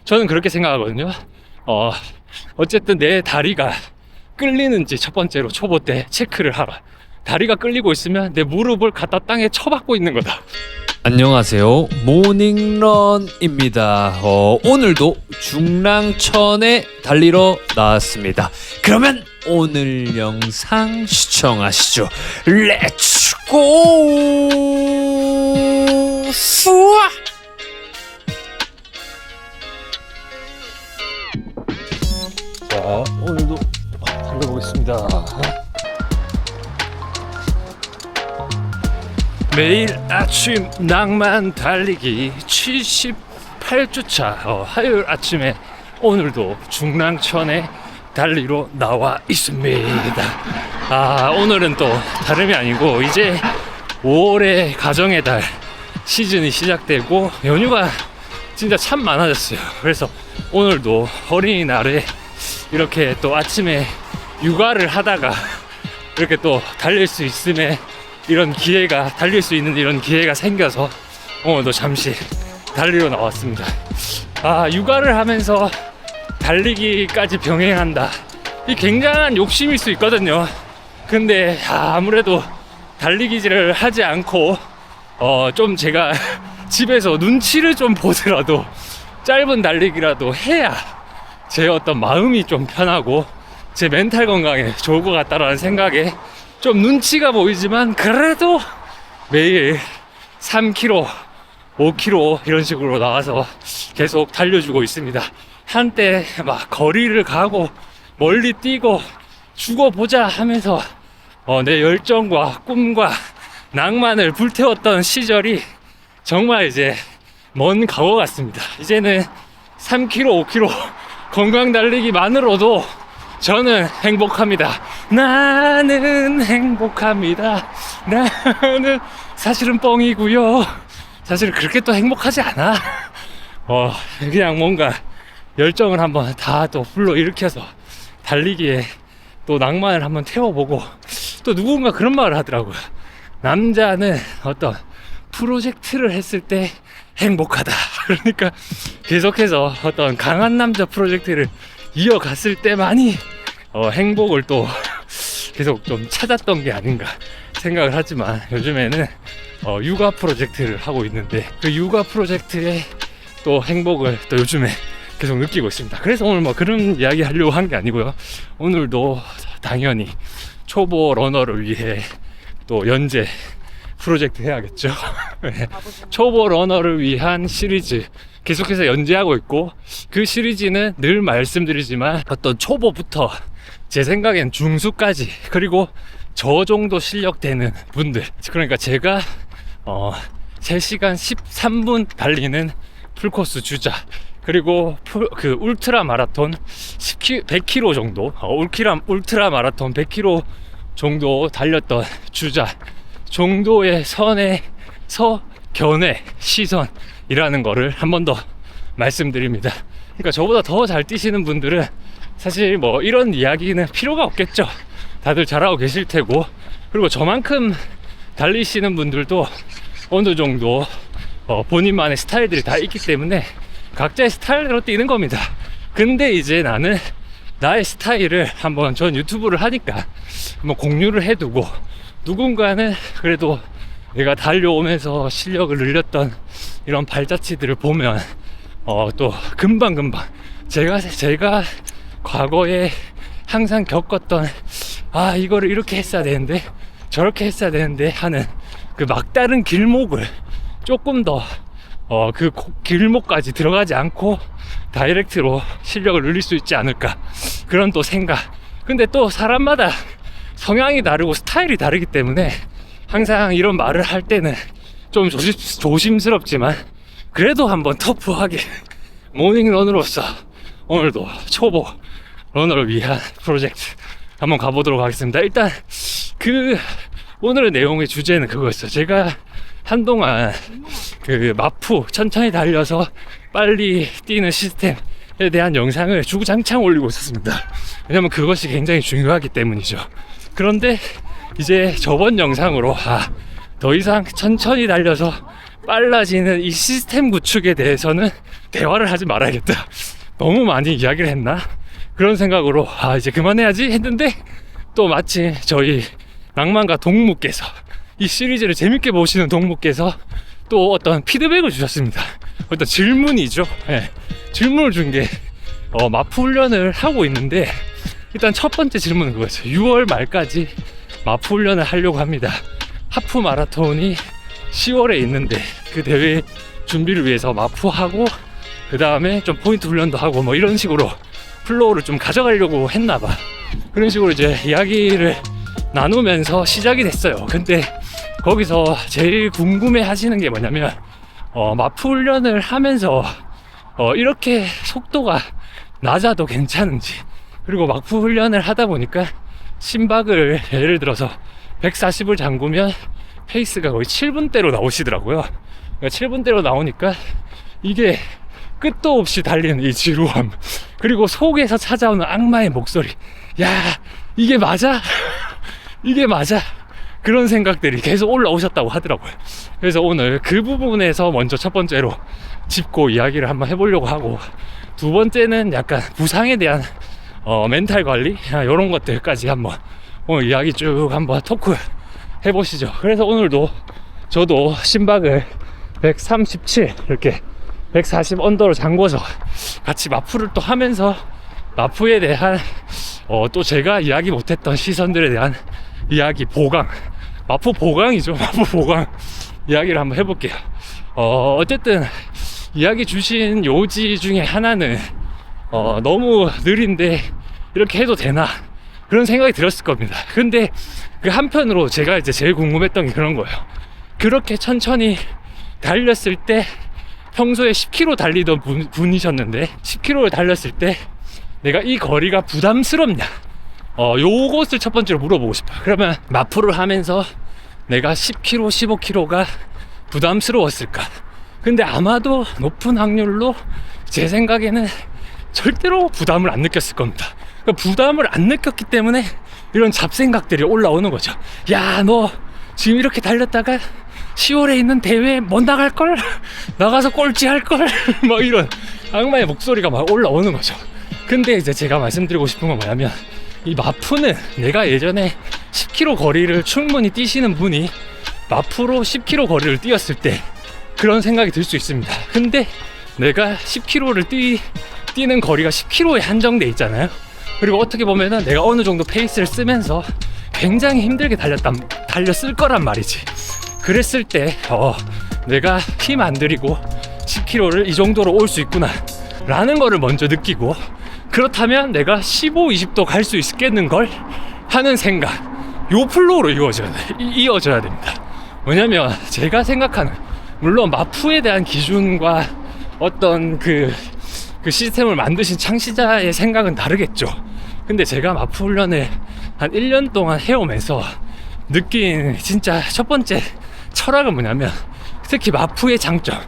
저는 그렇게 생각하거든요. 어쨌든 내 다리가 끌리는지 첫 번째로 초보 때 체크를 하라. 다리가 끌리고 있으면 내 무릎을 갖다 땅에 쳐박고 있는 거다. 안녕하세요, 모닝런입니다. 오늘도 중랑천에 달리러 나왔습니다. 그러면 오늘 영상 시청하시죠. 렛츠고! 수아! 자, 오늘도 달려보겠습니다. 매일 아침 낭만 달리기 78주차 화요일 아침에 오늘도 중랑천에 달리러 나와 있습니다. 오늘은 또 다름이 아니고 이제 5월의 가정의 달 시즌이 시작되고 연휴가 진짜 참 많아졌어요. 그래서 오늘도 어린이날에 이렇게 또 아침에 육아를 하다가 이렇게 또 달릴 수 있음에 달릴 수 있는 이런 기회가 생겨서 오늘도 잠시 달리러 나왔습니다. 육아를 하면서 달리기까지 병행한다. 이 굉장한 욕심일 수 있거든요. 근데 아무래도 달리기를 하지 않고 좀 제가 집에서 눈치를 좀 보더라도 짧은 달리기라도 해야 제 어떤 마음이 좀 편하고 제 멘탈 건강에 좋을 것 같다라는 생각에 좀 눈치가 보이지만 그래도 매일 3km, 5km 이런 식으로 나와서 계속 달려주고 있습니다. 한때 막 거리를 가고 멀리 뛰고 죽어보자 하면서 내 열정과 꿈과 낭만을 불태웠던 시절이 정말 이제 먼 과거 같습니다. 이제는 3km, 5km 건강 달리기만으로도 저는 행복합니다. 나는 행복합니다. 나는 사실은 뻥이고요. 사실 그렇게 또 행복하지 않아. 그냥 뭔가 열정을 한번 다 또 불러일으켜서 달리기에 또 낭만을 한번 태워보고, 또 누군가 그런 말을 하더라고요. 남자는 어떤 프로젝트를 했을 때 행복하다. 그러니까 계속해서 어떤 강한 남자 프로젝트를 이어갔을 때만이 행복을 또 계속 좀 찾았던 게 아닌가 생각을 하지만, 요즘에는 육아 프로젝트를 하고 있는데 그 육아 프로젝트의 또 행복을 또 요즘에 계속 느끼고 있습니다. 그래서 오늘 뭐 그런 이야기 하려고 한 게 아니고요. 오늘도 당연히 초보 러너를 위해 또 연재 프로젝트 해야겠죠. 초보 러너를 위한 시리즈 계속해서 연재하고 있고, 그 시리즈는 늘 말씀드리지만 어떤 초보부터 제 생각엔 중수까지, 그리고 저 정도 실력 되는 분들, 그러니까 제가 3시간 13분 달리는 풀코스 주자, 그리고 그 울트라 마라톤 100km 정도, 울트라 마라톤 100km 정도 달렸던 주자 정도의 선에서 견해, 시선이라는 거를 한 번 더 말씀드립니다. 그러니까 저보다 더 잘 뛰시는 분들은 사실 뭐 이런 이야기는 필요가 없겠죠. 다들 잘하고 계실 테고, 그리고 저만큼 달리시는 분들도 어느 정도 본인만의 스타일들이 다 있기 때문에 각자의 스타일대로 뛰는 겁니다. 근데 이제 나는 나의 스타일을 한번, 전 유튜브를 하니까 한번 공유를 해두고, 누군가는 그래도 내가 달려오면서 실력을 늘렸던 이런 발자취들을 보면 또 금방금방 제가 과거에 항상 겪었던 이거를 이렇게 했어야 되는데 저렇게 했어야 되는데 하는 그 막다른 길목을 조금 더 그 길목까지 들어가지 않고 다이렉트로 실력을 늘릴 수 있지 않을까, 그런 또 생각. 근데 또 사람마다 성향이 다르고 스타일이 다르기 때문에 항상 이런 말을 할 때는 좀 조심스럽지만 그래도 한번 터프하게 모닝런으로서 오늘도 초보 러너를 위한 프로젝트 한번 가보도록 하겠습니다. 일단 오늘의 내용의 주제는 그거였어요. 제가 한동안 그 마프 천천히 달려서 빨리 뛰는 시스템에 대한 영상을 주구장창 올리고 있었습니다. 왜냐면 그것이 굉장히 중요하기 때문이죠. 그런데 이제 저번 영상으로 더 이상 천천히 달려서 빨라지는 이 시스템 구축에 대해서는 대화를 하지 말아야겠다. 너무 많이 이야기를 했나? 그런 생각으로 이제 그만해야지 했는데 또 마침 저희 낭만가 동무께서 이 시리즈를 재밌게 보시는 동무께서 또 어떤 피드백을 주셨습니다. 어떤 질문이죠. 네. 질문을 준 게 마프 훈련을 하고 있는데 일단 첫 번째 질문은 그거죠. 6월 말까지 마프 훈련을 하려고 합니다. 하프 마라톤이 10월에 있는데 그 대회 준비를 위해서 마프하고 그 다음에 좀 포인트 훈련도 하고 뭐 이런 식으로 플로우를 좀 가져가려고 했나봐. 그런 식으로 이제 이야기를 나누면서 시작이 됐어요. 근데 거기서 제일 궁금해 하시는 게 뭐냐면 마프 훈련을 하면서 이렇게 속도가 낮아도 괜찮은지, 그리고 마프 훈련을 하다 보니까 심박을 예를 들어서 140을 잠그면 페이스가 거의 7분대로 나오시더라고요. 그러니까 7분대로 나오니까 이게 끝도 없이 달리는 이 지루함, 그리고 속에서 찾아오는 악마의 목소리, 야 이게 맞아? 이게 맞아? 그런 생각들이 계속 올라오셨다고 하더라고요. 그래서 오늘 그 부분에서 먼저 첫 번째로 짚고 이야기를 한번 해보려고 하고, 두 번째는 약간 부상에 대한 멘탈 관리 이런 것들까지 한번 오늘 이야기 쭉 한번 토크 해보시죠. 그래서 오늘도 저도 심박을 137 이렇게 140 언더로 잠궈서 같이 마프를 또 하면서 마프에 대한 또 제가 이야기 못했던 시선들에 대한 이야기 보강, 마프 보강이죠. 마프 보강 이야기를 한번 해볼게요. 어쨌든 이야기 주신 요지 중에 하나는 너무 느린데 이렇게 해도 되나 그런 생각이 들었을 겁니다. 근데 그 한편으로 제가 이제 제일 궁금했던 게 그런 거예요. 그렇게 천천히 달렸을 때 평소에 10km 달리던 분이셨는데 10km를 달렸을 때 내가 이 거리가 부담스럽냐, 요것을 첫 번째로 물어보고 싶어요. 그러면 마프를 하면서 내가 10km, 15km가 부담스러웠을까? 근데 아마도 높은 확률로 제 생각에는 절대로 부담을 안 느꼈을 겁니다. 그러니까 부담을 안 느꼈기 때문에 이런 잡생각들이 올라오는 거죠. 야, 너 지금 이렇게 달렸다가 10월에 있는 대회에 못 나갈걸? 나가서 꼴찌할걸? 막 이런 악마의 목소리가 막 올라오는 거죠. 근데 이제 제가 말씀드리고 싶은 건 뭐냐면, 이 마프는 내가 예전에 10km 거리를 충분히 뛰시는 분이 마프로 10km 거리를 뛰었을 때 그런 생각이 들 수 있습니다. 근데 내가 10km를 뛰는 거리가 10km에 한정돼 있잖아요. 그리고 어떻게 보면은 내가 어느 정도 페이스를 쓰면서 굉장히 힘들게 달렸을 거란 말이지. 그랬을 때 내가 힘 안 들이고 10km를 이 정도로 올 수 있구나 라는 거를 먼저 느끼고, 그렇다면 내가 15, 20도 갈 수 있겠는걸 하는 생각, 요 플로우로 이어져야 됩니다. 왜냐면 제가 생각하는, 물론 마프에 대한 기준과 어떤 그 시스템을 만드신 창시자의 생각은 다르겠죠. 근데 제가 마프 훈련을 한 1년 동안 해오면서 느낀 진짜 첫 번째 철학은 뭐냐면, 특히 마프의 장점,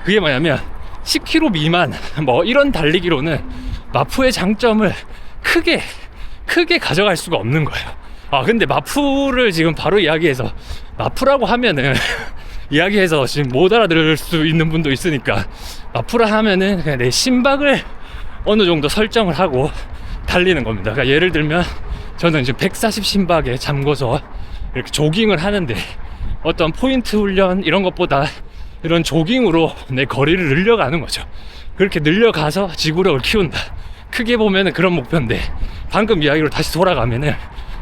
그게 뭐냐면 10km 미만 뭐 이런 달리기로는 마프의 장점을 크게 가져갈 수가 없는 거예요. 근데 마프를 지금 바로 이야기해서 마프라고 하면은 이야기해서 지금 못 알아들을 수 있는 분도 있으니까, 마프라 하면은 그냥 내 심박을 어느 정도 설정을 하고 달리는 겁니다. 그러니까 예를 들면 저는 이제 140 심박에 잠궈서 이렇게 조깅을 하는데, 어떤 포인트 훈련 이런 것보다 이런 조깅으로 내 거리를 늘려가는 거죠. 그렇게 늘려가서 지구력을 키운다. 크게 보면은 그런 목표인데, 방금 이야기로 다시 돌아가면은,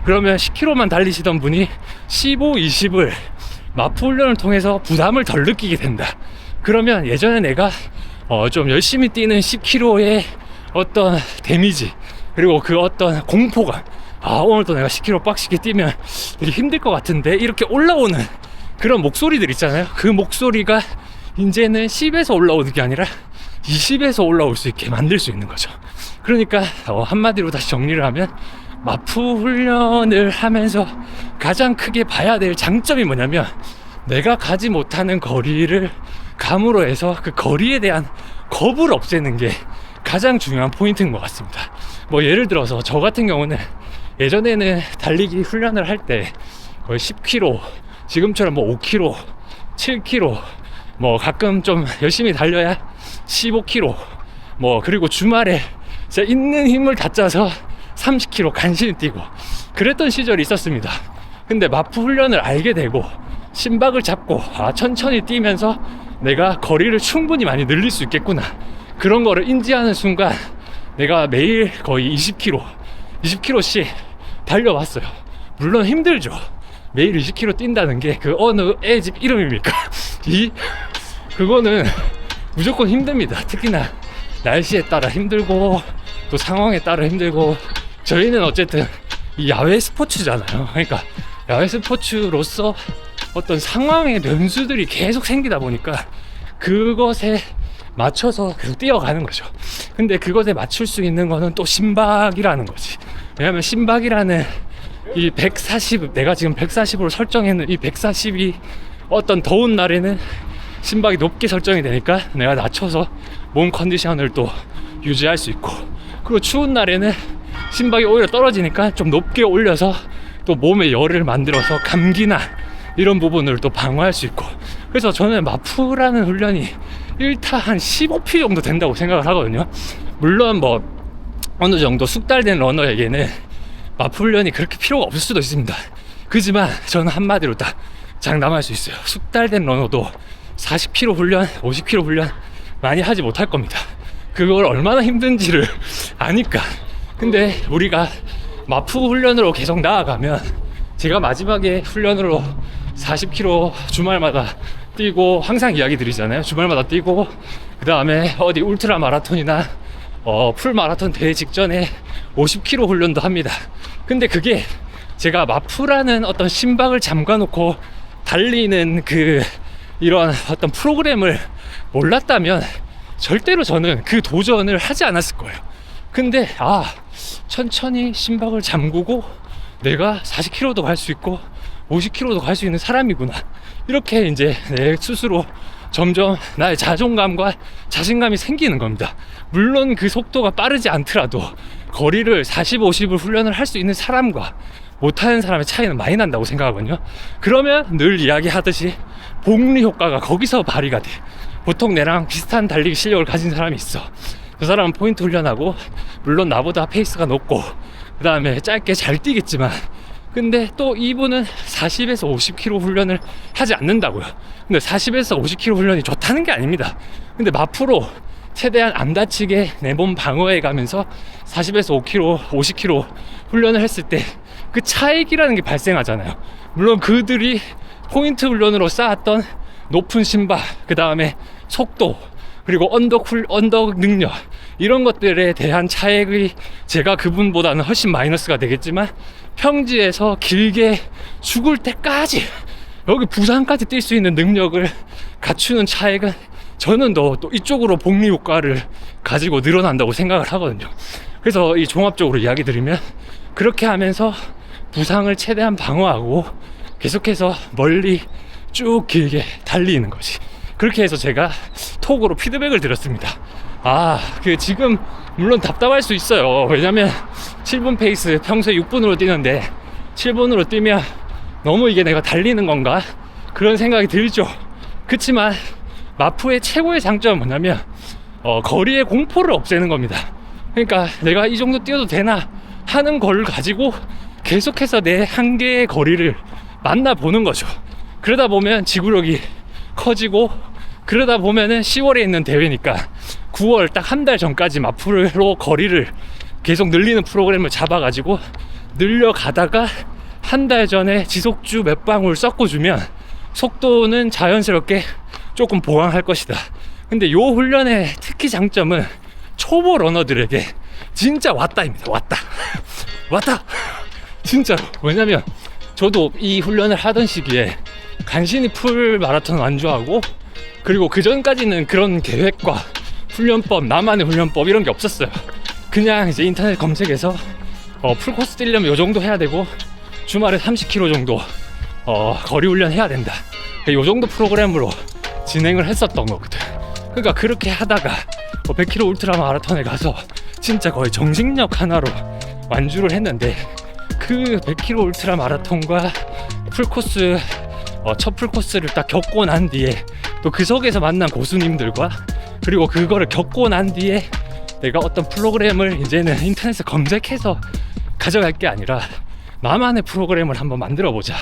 그러면 10km만 달리시던 분이 15, 20을 마프 훈련을 통해서 부담을 덜 느끼게 된다. 그러면 예전에 내가 좀 열심히 뛰는 10km의 어떤 데미지, 그리고 그 어떤 공포감, 오늘도 내가 10km 빡시게 뛰면 되게 힘들 것 같은데, 이렇게 올라오는 그런 목소리들 있잖아요. 그 목소리가 이제는 10에서 올라오는 게 아니라 20에서 올라올 수 있게 만들 수 있는 거죠. 그러니까 한마디로 다시 정리를 하면, 마프 훈련을 하면서 가장 크게 봐야 될 장점이 뭐냐면, 내가 가지 못하는 거리를 감으로 해서 그 거리에 대한 겁을 없애는 게 가장 중요한 포인트인 것 같습니다. 뭐 예를 들어서 저 같은 경우는 예전에는 달리기 훈련을 할 때 거의 10km, 지금처럼 뭐 5km, 7km 뭐 가끔 좀 열심히 달려야 15km, 뭐 그리고 주말에 진짜 있는 힘을 다 짜서 30km 간신히 뛰고 그랬던 시절이 있었습니다. 근데 마프 훈련을 알게 되고 심박을 잡고 천천히 뛰면서 내가 거리를 충분히 많이 늘릴 수 있겠구나, 그런 거를 인지하는 순간 내가 매일 거의 20km씩 달려왔어요. 물론 힘들죠. 매일 20km 뛴다는 게 그 어느 애 집 이름입니까? 그거는 무조건 힘듭니다. 특히나 날씨에 따라 힘들고 또 상황에 따라 힘들고, 저희는 어쨌든 이 야외 스포츠잖아요. 그러니까 야외 스포츠로서 어떤 상황의 변수들이 계속 생기다 보니까 그것에 맞춰서 계속 뛰어가는 거죠. 근데 그것에 맞출 수 있는 거는 또 심박이라는 거지. 왜냐면 심박이라는 이 140, 내가 지금 140으로 설정했는 이 140이 어떤 더운 날에는 심박이 높게 설정이 되니까 내가 낮춰서 몸 컨디션을 또 유지할 수 있고, 그리고 추운 날에는 심박이 오히려 떨어지니까 좀 높게 올려서 또 몸에 열을 만들어서 감기나 이런 부분을 또 방어할 수 있고, 그래서 저는 마프라는 훈련이 1타 한 15p 정도 된다고 생각을 하거든요. 물론 뭐 어느 정도 숙달된 러너에게는 마프 훈련이 그렇게 필요가 없을 수도 있습니다. 그지만 저는 한마디로 딱 장담할 수 있어요. 숙달된 러너도 40km 훈련, 50km 훈련 많이 하지 못할 겁니다. 그걸 얼마나 힘든지를 아니까. 근데 우리가 마프 훈련으로 계속 나아가면, 제가 마지막에 훈련으로 40km 주말마다 뛰고 항상 이야기 드리잖아요. 주말마다 뛰고 그 다음에 어디 울트라 마라톤이나 풀 마라톤 대회 직전에 50km 훈련도 합니다. 근데 그게 제가 마프라는 어떤 심박을 잠가놓고 달리는 이런 어떤 프로그램을 몰랐다면 절대로 저는 그 도전을 하지 않았을 거예요. 근데 천천히 심박을 잠그고 내가 40km도 갈 수 있고 50km도 갈 수 있는 사람이구나, 이렇게 이제 내 스스로 점점 나의 자존감과 자신감이 생기는 겁니다. 물론 그 속도가 빠르지 않더라도 거리를 40, 50을 훈련을 할 수 있는 사람과 못하는 사람의 차이는 많이 난다고 생각하거든요. 그러면 늘 이야기하듯이 복리 효과가 거기서 발휘가 돼. 보통 내랑 비슷한 달리기 실력을 가진 사람이 있어. 그 사람은 포인트 훈련하고 물론 나보다 페이스가 높고 그 다음에 짧게 잘 뛰겠지만, 근데 또 이분은 40에서 50km 훈련을 하지 않는다고요. 근데 40에서 50km 훈련이 좋다는 게 아닙니다. 근데 마프로 최대한 안 다치게 내 몸 방어해 가면서 40에서 5km, 50km 훈련을 했을 때 그 차익이라는 게 발생하잖아요. 물론 그들이 포인트 훈련으로 쌓았던 높은 심박, 그 다음에 속도, 그리고 언덕 능력, 이런 것들에 대한 차액이 제가 그분보다는 훨씬 마이너스가 되겠지만, 평지에서 길게 죽을 때까지 여기 부산까지 뛸 수 있는 능력을 갖추는 차액은 저는 또 이쪽으로 복리 효과를 가지고 늘어난다고 생각을 하거든요. 그래서 이 종합적으로 이야기 드리면, 그렇게 하면서 부상을 최대한 방어하고 계속해서 멀리 쭉 길게 달리는 거지. 그렇게 해서 제가 톡으로 피드백을 드렸습니다. 지금 물론 답답할 수 있어요. 왜냐면 7분 페이스 평소에 6분으로 뛰는데 7분으로 뛰면 너무 이게 내가 달리는 건가, 그런 생각이 들죠. 그치만 마프의 최고의 장점은 뭐냐면 거리의 공포를 없애는 겁니다. 그러니까 내가 이 정도 뛰어도 되나 하는 걸 가지고 계속해서 내 한계의 거리를 만나보는 거죠. 그러다 보면 지구력이 커지고, 그러다 보면은 10월에 있는 대회니까 9월 딱 한 달 전까지 마프로 거리를 계속 늘리는 프로그램을 잡아가지고 늘려가다가 한 달 전에 지속주 몇 방울 섞어주면 속도는 자연스럽게 조금 보강할 것이다. 근데 요 훈련의 특히 장점은 초보 러너들에게 진짜 왔다입니다. 왔다 진짜로. 왜냐면 저도 이 훈련을 하던 시기에 간신히 풀 마라톤 완주하고, 그리고 그 전까지는 그런 계획과 훈련법, 나만의 훈련법 이런 게 없었어요. 그냥 이제 인터넷 검색해서 풀코스 뛰려면 요 정도 해야 되고 주말에 30km 정도 거리 훈련 해야 된다, 요 정도 프로그램으로 진행을 했었던 거거든. 그러니까 그렇게 하다가 100km 울트라 마라톤에 가서 진짜 거의 정신력 하나로 완주를 했는데, 그 100km 울트라 마라톤과 풀코스 첫 풀코스를 딱 겪고 난 뒤에 또 그 속에서 만난 고수님들과 그리고 그거를 겪고 난 뒤에 내가 어떤 프로그램을 이제는 인터넷에 검색해서 가져갈 게 아니라 나만의 프로그램을 한번 만들어 보자.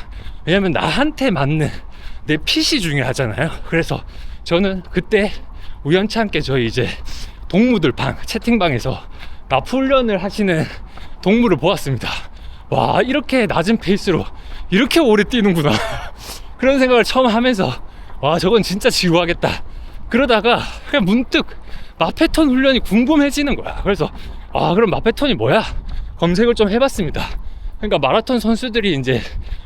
왜냐면 나한테 맞는 내 핏이 중요하잖아요. 그래서 저는 그때 우연찮게 저희 이제 동무들 방 채팅방에서 나프 훈련을 하시는 동무를 보았습니다. 와, 이렇게 낮은 페이스로 이렇게 오래 뛰는구나. 그런 생각을 처음 하면서 와, 저건 진짜 지루하겠다. 그러다가 그냥 문득 마페톤 훈련이 궁금해지는 거야. 그래서 그럼 마페톤이 뭐야? 검색을 좀 해봤습니다. 그러니까 마라톤 선수들이 이제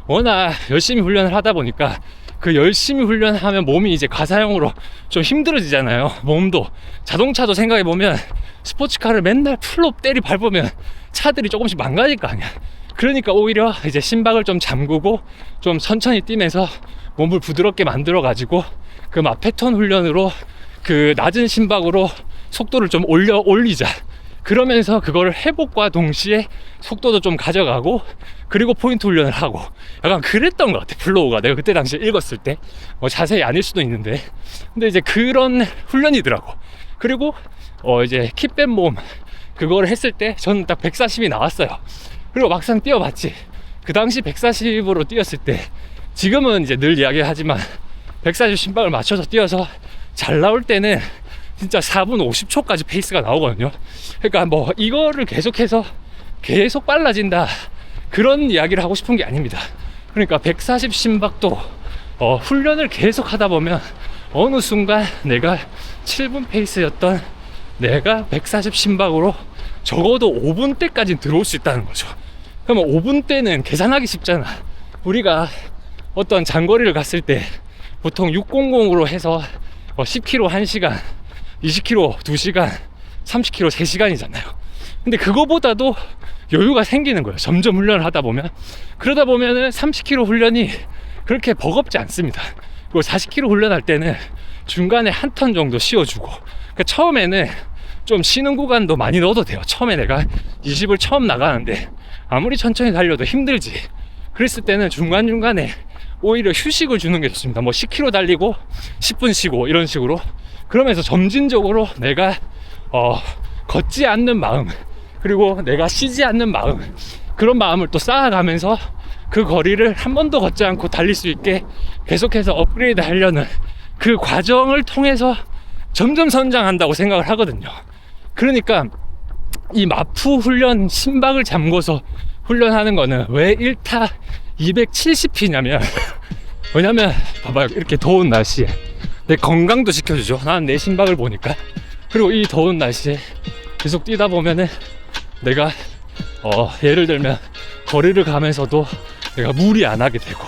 워낙 열심히 훈련을 하다 보니까 그 열심히 훈련하면 몸이 이제 가사형으로 좀 힘들어지잖아요. 몸도 자동차도 생각해보면 스포츠카를 맨날 풀로 때리 밟으면 차들이 조금씩 망가질 거 아니야. 그러니까 오히려 이제 심박을 좀 잠그고 좀 천천히 뛰면서 몸을 부드럽게 만들어 가지고 그 마페톤 훈련으로 그 낮은 심박으로 속도를 좀 올리자. 그러면서 그거를 회복과 동시에 속도도 좀 가져가고 그리고 포인트 훈련을 하고 약간 그랬던 것 같아. 플로우가 내가 그때 당시에 읽었을 때 뭐 자세히 아닐 수도 있는데 근데 이제 그런 훈련이더라고. 그리고 이제 킵밴 몸 그거를 했을 때 저는 딱 140이 나왔어요. 그리고 막상 뛰어봤지. 그 당시 140으로 뛰었을 때 지금은 이제 늘 이야기하지만 140 심박을 맞춰서 뛰어서 잘 나올 때는 진짜 4분 50초까지 페이스가 나오거든요. 그러니까 뭐 이거를 계속해서 계속 빨라진다 그런 이야기를 하고 싶은 게 아닙니다. 그러니까 140 심박도 훈련을 계속 하다 보면 어느 순간 내가 7분 페이스였던 내가 140 심박으로 적어도 5분 때까지 들어올 수 있다는 거죠. 그러면 5분 때는 계산하기 쉽잖아. 우리가 어떤 장거리를 갔을 때 보통 600으로 해서 10km 1시간, 20km 2시간, 30km 3시간이잖아요. 근데 그거보다도 여유가 생기는 거예요. 점점 훈련을 하다 보면. 그러다 보면은 30km 훈련이 그렇게 버겁지 않습니다. 그리고 40km 훈련할 때는 중간에 한 턴 정도 쉬어주고. 그러니까 처음에는 좀 쉬는 구간도 많이 넣어도 돼요. 처음에 내가 20을 처음 나가는데 아무리 천천히 달려도 힘들지. 그랬을 때는 중간중간에 오히려 휴식을 주는 게 좋습니다. 뭐 10km 달리고 10분 쉬고 이런 식으로. 그러면서 점진적으로 내가 걷지 않는 마음 그리고 내가 쉬지 않는 마음 그런 마음을 또 쌓아가면서 그 거리를 한 번도 걷지 않고 달릴 수 있게 계속해서 업그레이드 하려는 그 과정을 통해서 점점 성장한다고 생각을 하거든요. 그러니까 이 마프 훈련 심박을 잠궈서 훈련하는 거는 왜 1타 270피냐면 왜냐면 봐봐요. 이렇게 더운 날씨에 내 건강도 지켜주죠. 난 내 심박을 보니까. 그리고 이 더운 날씨에 계속 뛰다 보면은 내가 예를 들면 거리를 가면서도 내가 무리 안 하게 되고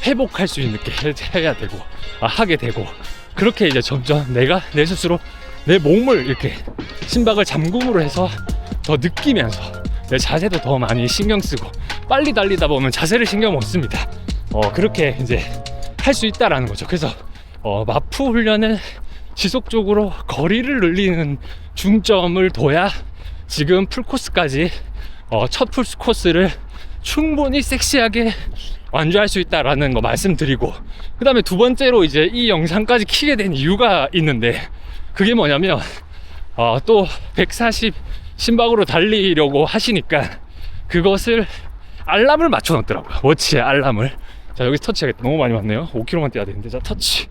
회복할 수 있는 게 해야 되고 하게 되고 그렇게 이제 점점 내가 내 스스로 내 몸을 이렇게 심박을 잠금으로 해서 더 느끼면서 내 자세도 더 많이 신경 쓰고 빨리 달리다 보면 자세를 신경 못 씁니다. 그렇게 이제 할 수 있다라는 거죠. 그래서 마프 훈련은 지속적으로 거리를 늘리는 중점을 둬야 지금 풀코스까지 첫 풀코스를 충분히 섹시하게 완주할 수 있다라는 거 말씀드리고 그 다음에 두 번째로 이제 이 영상까지 키게 된 이유가 있는데 그게 뭐냐면 또 140 심박으로 달리려고 하시니까 그것을 알람을 맞춰 놓더라고요. 워치에 알람을. 자, 여기 터치하겠다. 너무 많이 왔네요. 5km만 뛰어야 되는데. 자, 터치.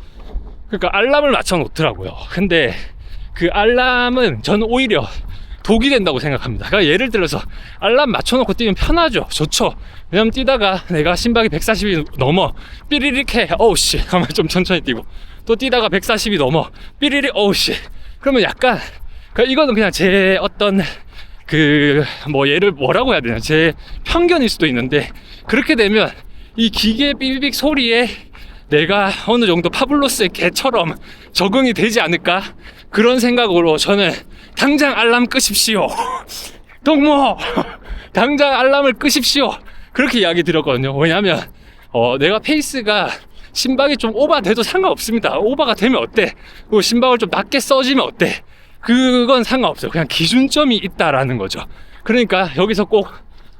그러니까 알람을 맞춰 놓더라고요. 근데 그 알람은 저는 오히려 독이 된다고 생각합니다. 그러니까 예를 들어서 알람 맞춰 놓고 뛰면 편하죠. 좋죠. 왜냐면 뛰다가 내가 심박이 140이 넘어 삐리릭 해. 어우씨. 가만 좀 천천히 뛰고 또 뛰다가 140이 넘어 삐리릭 어우씨. 그러면 약간 그러니까 이거는 그냥 제 어떤 뭐 얘를 뭐라고 해야 되나 제 편견일 수도 있는데 그렇게 되면 이 기계 삐비빅 소리에 내가 어느 정도 파블로스의 개처럼 적응이 되지 않을까 그런 생각으로 저는 당장 알람 끄십시오. 동무 당장 알람을 끄십시오. 그렇게 이야기 드렸거든요. 왜냐하면 내가 페이스가 심박이 좀 오버돼도 상관없습니다. 오버가 되면 어때? 그리고 심박을 좀 낮게 써지면 어때? 그건 상관없어요. 그냥 기준점이 있다라는 거죠. 그러니까 여기서 꼭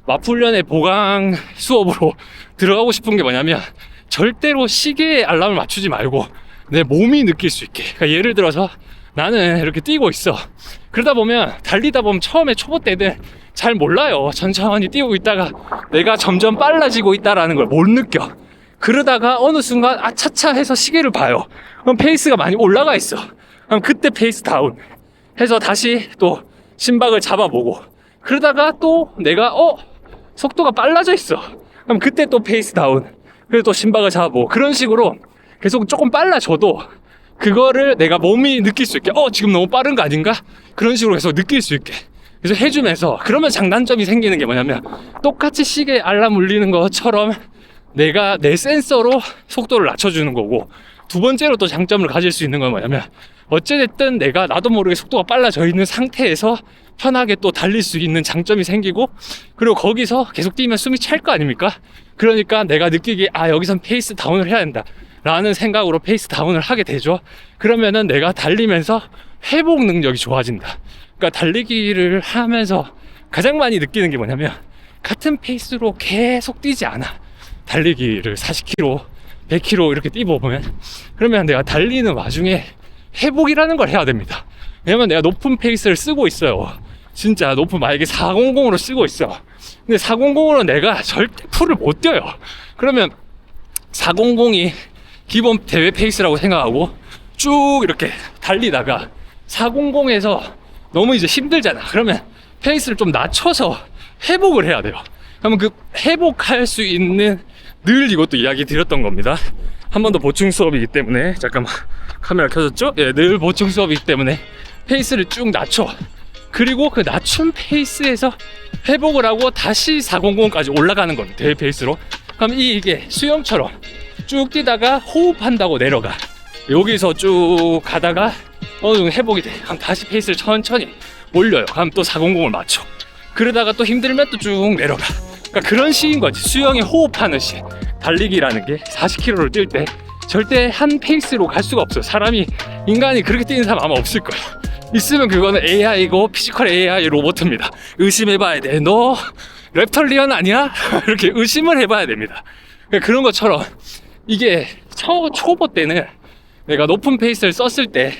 마프 훈련의 보강 수업으로 들어가고 싶은 게 뭐냐면 절대로 시계에 알람을 맞추지 말고 내 몸이 느낄 수 있게. 그러니까 예를 들어서 나는 이렇게 뛰고 있어. 그러다 보면 달리다 보면 처음에 초보 때는 잘 몰라요. 천천히 뛰고 있다가 내가 점점 빨라지고 있다라는 걸 못 느껴. 그러다가 어느 순간 아차차 해서 시계를 봐요. 그럼 페이스가 많이 올라가 있어. 그럼 그때 페이스 다운 해서 다시 또 심박을 잡아보고, 그러다가 또 내가 속도가 빨라져 있어. 그럼 그때 또 페이스 다운, 그래서 또 심박을 잡아보고, 그런 식으로 계속 조금 빨라져도 그거를 내가 몸이 느낄 수 있게 지금 너무 빠른 거 아닌가? 그런 식으로 계속 느낄 수 있게 그래서 해주면서, 그러면 장단점이 생기는 게 뭐냐면 똑같이 시계 알람 울리는 것처럼 내가 내 센서로 속도를 낮춰주는 거고, 두 번째로 또 장점을 가질 수 있는 건 뭐냐면 어찌됐든 내가 나도 모르게 속도가 빨라져 있는 상태에서 편하게 또 달릴 수 있는 장점이 생기고, 그리고 거기서 계속 뛰면 숨이 찰 거 아닙니까? 그러니까 내가 느끼기에 여기선 페이스 다운을 해야 된다 라는 생각으로 페이스 다운을 하게 되죠. 그러면은 내가 달리면서 회복 능력이 좋아진다. 그러니까 달리기를 하면서 가장 많이 느끼는 게 뭐냐면 같은 페이스로 계속 뛰지 않아. 달리기를 40km, 100km 이렇게 뛰어보면, 그러면 내가 달리는 와중에 회복이라는 걸 해야 됩니다. 왜냐면 내가 높은 페이스를 쓰고 있어요. 진짜 높은, 만약에 400으로 쓰고 있어. 근데 400으로 내가 절대 풀을 못 뛰어요. 그러면 400이 기본 대회 페이스라고 생각하고 쭉 이렇게 달리다가 400에서 너무 이제 힘들잖아. 그러면 페이스를 좀 낮춰서 회복을 해야 돼요. 그러면 그 회복할 수 있는, 늘 이것도 이야기 드렸던 겁니다. 한 번 더 보충 수업이기 때문에, 잠깐만 카메라 켜졌죠? 늘 보충 수업이기 때문에 페이스를 쭉 낮춰. 그리고 그 낮춘 페이스에서 회복을 하고 다시 400까지 올라가는 겁니다. 대회 페이스로. 그럼 이게 수영처럼 쭉 뛰다가 호흡한다고 내려가. 여기서 쭉 가다가 어느 정도 회복이 돼. 그럼 다시 페이스를 천천히 올려요. 그럼 또 400을 맞춰. 그러다가 또 힘들면 또 쭉 내려가. 그러니까 그런 시인 거지. 수영에 호흡하는 시. 달리기라는 게 40km를 뛸 때 절대 한 페이스로 갈 수가 없어요. 인간이 그렇게 뛰는 사람 아마 없을 거야. 있으면 그거는 AI고 피지컬 AI 로봇입니다. 의심해봐야 돼. 너 랩털리언 아니야? 이렇게 의심을 해봐야 됩니다. 그러니까 그런 것처럼 이게 초보 때는 내가 높은 페이스를 썼을 때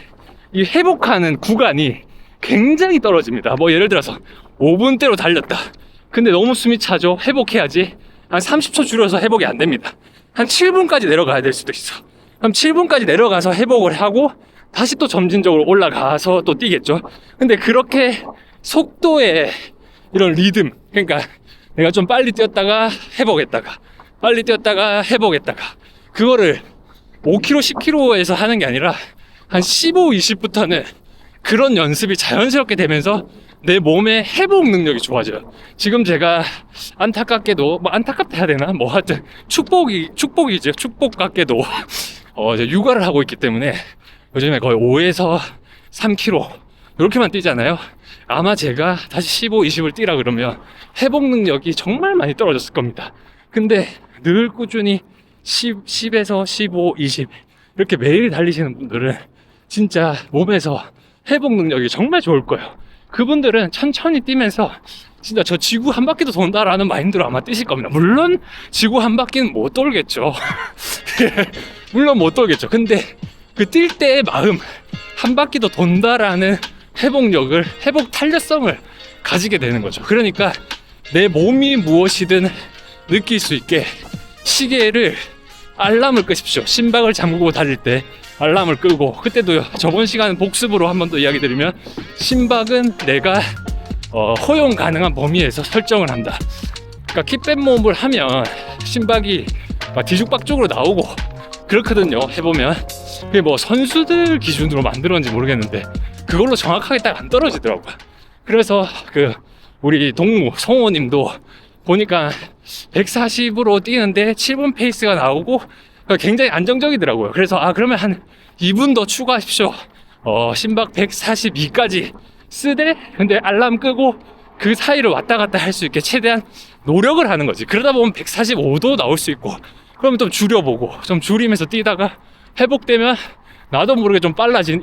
이 회복하는 구간이 굉장히 떨어집니다. 뭐 예를 들어서 5분대로 달렸다. 근데 너무 숨이 차죠. 회복해야지. 한 30초 줄여서 회복이 안 됩니다. 한 7분까지 내려가야 될 수도 있어. 그럼 7분까지 내려가서 회복을 하고 다시 또 점진적으로 올라가서 또 뛰겠죠. 근데 그렇게 속도의 이런 리듬, 그러니까 내가 좀 빨리 뛰었다가 회복했다가 빨리 뛰었다가 회복했다가, 그거를 5km, 10km에서 하는 게 아니라 한 15, 20부터는 그런 연습이 자연스럽게 되면서 내 몸의 회복 능력이 좋아져요. 지금 제가 안타깝게도, 뭐 안타깝다 해야 되나? 뭐 하여튼 축복이죠. 축복 같게도 이제 육아를 하고 있기 때문에 요즘에 거의 5에서 3km 이렇게만 뛰잖아요. 아마 제가 다시 15, 20을 뛰라 그러면 회복 능력이 정말 많이 떨어졌을 겁니다. 근데 늘 꾸준히 10에서 15, 20 이렇게 매일 달리시는 분들은 진짜 몸에서 회복 능력이 정말 좋을 거예요. 그분들은 천천히 뛰면서 진짜 저 지구 한 바퀴도 돈다라는 마인드로 아마 뛰실 겁니다. 물론 지구 한 바퀴는 못 돌겠죠. 물론 못 돌겠죠. 근데 그 뛸 때의 마음, 한 바퀴도 돈다라는 회복력을, 회복 탄력성을 가지게 되는 거죠. 그러니까 내 몸이 무엇이든 느낄 수 있게 시계를, 알람을 끄십시오. 심박을 잠그고 달릴 때 알람을 끄고, 그때도 저번 시간 복습으로 한 번 더 이야기 드리면 심박은 내가 허용 가능한 범위에서 설정을 한다. 그러니까 킥백 모음을 하면 심박이 막 뒤죽박죽으로 나오고 그렇거든요. 해보면 그게 뭐 선수들 기준으로 만들었는지 모르겠는데 그걸로 정확하게 딱 안 떨어지더라고요. 그래서 그 우리 동무 성호님도 보니까 140으로 뛰는데 7분 페이스가 나오고 굉장히 안정적이더라고요. 그래서 그러면 한 2분 더 추가하십시오. 심박 142까지 쓰되, 근데 알람 끄고 그 사이를 왔다 갔다 할 수 있게 최대한 노력을 하는 거지. 그러다 보면 145도 나올 수 있고, 그러면 좀 줄여보고 좀 줄이면서 뛰다가 회복되면 나도 모르게 좀 빨라진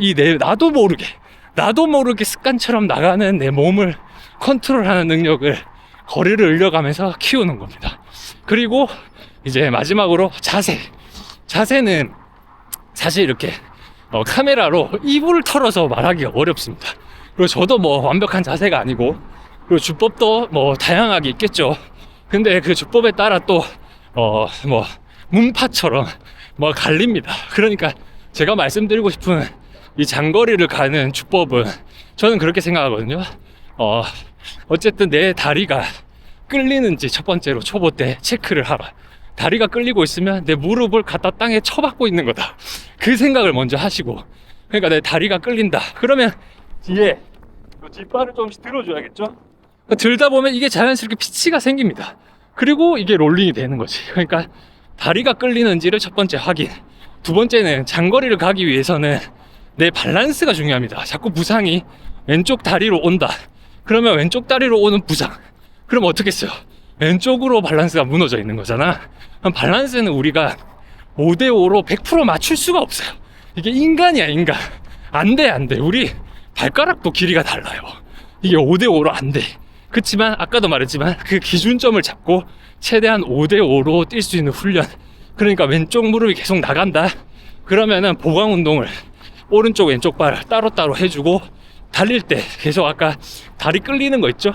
나도 모르게 습관처럼 나가는 내 몸을 컨트롤하는 능력을 거리를 늘려가면서 키우는 겁니다. 그리고 이제 마지막으로 자세는 사실 이렇게 카메라로 입을 털어서 말하기가 어렵습니다. 그리고 저도 뭐 완벽한 자세가 아니고, 그리고 주법도 뭐 다양하게 있겠죠. 근데 그 주법에 따라 또 뭐 문파처럼 뭐 갈립니다. 그러니까 제가 말씀드리고 싶은 이 장거리를 가는 주법은 저는 그렇게 생각하거든요. 어쨌든 내 다리가 끌리는지 첫 번째로 초보 때 체크를 하라. 다리가 끌리고 있으면 내 무릎을 갖다 땅에 쳐박고 있는 거다. 그 생각을 먼저 하시고, 그러니까 내 다리가 끌린다. 그러면 뒤에 뒷발을 조금씩 들어줘야겠죠? 들다 보면 이게 자연스럽게 피치가 생깁니다. 그리고 이게 롤링이 되는 거지. 그러니까 다리가 끌리는지를 첫 번째 확인. 두 번째는 장거리를 가기 위해서는 내 밸런스가 중요합니다. 자꾸 부상이 왼쪽 다리로 온다. 그러면 왼쪽 다리로 오는 부상. 그럼 어떻게 했어요? 왼쪽으로 밸런스가 무너져 있는 거잖아. 그럼 밸런스는 우리가 5대5로 100% 맞출 수가 없어요. 이게 인간이야, 인간. 안 돼, 안 돼. 우리 발가락도 길이가 달라요. 이게 5대5로 안 돼. 그렇지만 아까도 말했지만 그 기준점을 잡고 최대한 5대5로 뛸 수 있는 훈련. 그러니까 왼쪽 무릎이 계속 나간다. 그러면은 보강 운동을 오른쪽 왼쪽 발 따로따로 해주고, 달릴 때 계속 아까 다리 끌리는 거 있죠?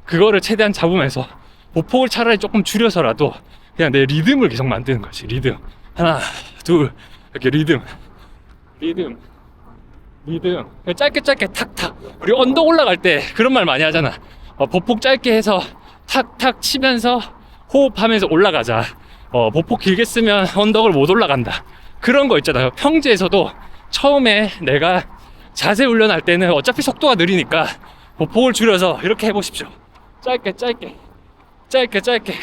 그거를 최대한 잡으면서 보폭을 차라리 조금 줄여서라도 그냥 내 리듬을 계속 만드는 거지. 리듬. 하나, 둘, 이렇게 리듬. 그냥 짧게 탁탁. 우리 언덕 올라갈 때 그런 말 많이 하잖아. 보폭 짧게 해서 탁탁 치면서 호흡하면서 올라가자. 보폭 길게 쓰면 언덕을 못 올라간다. 그런 거 있잖아요. 평지에서도 처음에 내가 자세 훈련할 때는 어차피 속도가 느리니까 보폭을 줄여서 이렇게 해보십시오. 짧게.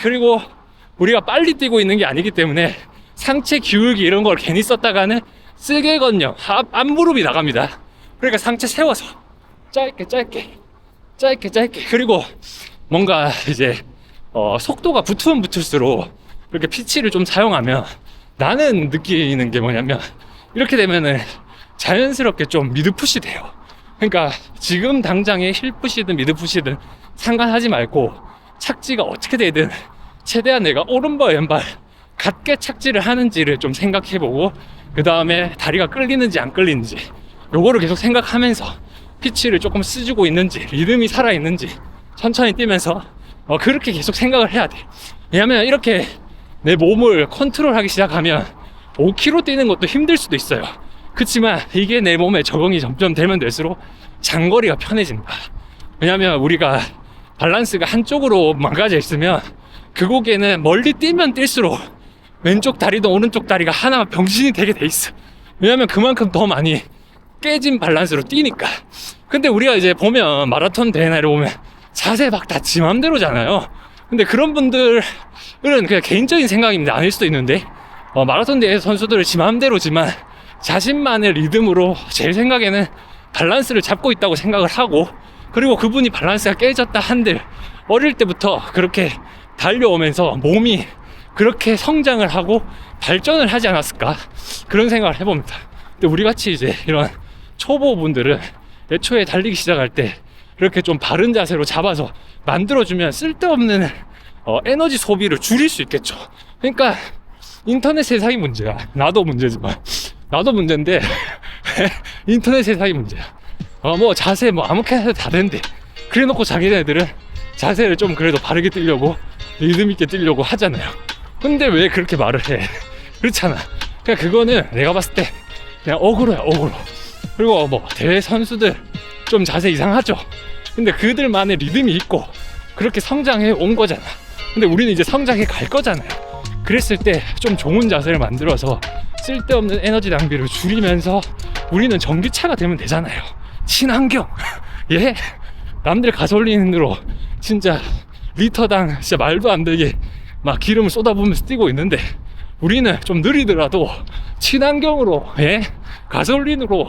그리고 우리가 빨리 뛰고 있는 게 아니기 때문에 상체 기울기 이런 걸 괜히 썼다가는 쓰개건녕, 앞무릎이 나갑니다. 그러니까 상체 세워서 짧게. 그리고 뭔가 이제 속도가 붙으면 붙을수록 이렇게 피치를 좀 사용하면, 나는 느끼는 게 뭐냐면 이렇게 되면은 자연스럽게 좀 미드푸시 돼요. 그러니까 지금 당장에 힐푸시든 미드푸시든 상관하지 말고 착지가 어떻게 되든 최대한 내가 오른발 왼발 같게 착지를 하는지를 좀 생각해보고, 그 다음에 다리가 끌리는지 안 끌리는지 요거를 계속 생각하면서 피치를 조금 쓰주고 있는지, 리듬이 살아있는지 천천히 뛰면서 그렇게 계속 생각을 해야 돼. 왜냐면 이렇게 내 몸을 컨트롤하기 시작하면 5km 뛰는 것도 힘들 수도 있어요. 그렇지만 이게 내 몸에 적응이 점점 되면 될수록 장거리가 편해진다. 왜냐면 우리가 밸런스가 한쪽으로 망가져 있으면 그 고개는 멀리 뛰면 뛸수록 왼쪽 다리도 오른쪽 다리가 하나 병신이 되게 돼 있어. 왜냐면 그만큼 더 많이 깨진 밸런스로 뛰니까. 근데 우리가 이제 보면 마라톤 대회나 이런 보면 자세 막 다 지 맘대로잖아요. 근데 그런 분들은 그냥 개인적인 생각입니다. 아닐 수도 있는데 마라톤 대회 선수들은 지 맘대로지만 자신만의 리듬으로 제 생각에는 밸런스를 잡고 있다고 생각을 하고, 그리고 그분이 밸런스가 깨졌다 한들 어릴 때부터 그렇게 달려오면서 몸이 그렇게 성장을 하고 발전을 하지 않았을까, 그런 생각을 해봅니다. 근데 우리같이 이제 이런 초보분들은 애초에 달리기 시작할 때 이렇게 좀 바른 자세로 잡아서 만들어주면 쓸데없는 에너지 소비를 줄일 수 있겠죠. 그러니까 인터넷 세상이 문제야. 나도 문제지만, 나도 문제인데 인터넷 세상이 문제야. 뭐 자세 뭐 아무렇게나 해도 다 된대. 그래 놓고 자기네들은 자세를 좀 그래도 바르게 뛰려고 리듬 있게 뛰려고 하잖아요. 근데 왜 그렇게 말을 해? 그렇잖아. 그냥 그거는 내가 봤을 때 그냥 억울해요, 억울해. 그리고 뭐 대회 선수들 좀 자세 이상하죠. 근데 그들만의 리듬이 있고 그렇게 성장해 온 거잖아. 근데 우리는 이제 성장해 갈 거잖아요. 그랬을 때 좀 좋은 자세를 만들어서 쓸데없는 에너지 낭비를 줄이면서 우리는 전기차가 되면 되잖아요. 친환경. 예? 남들 가솔린으로 진짜 리터당 진짜 말도 안 되게 막 기름을 쏟아부으면서 뛰고 있는데, 우리는 좀 느리더라도 친환경으로, 예? 가솔린으로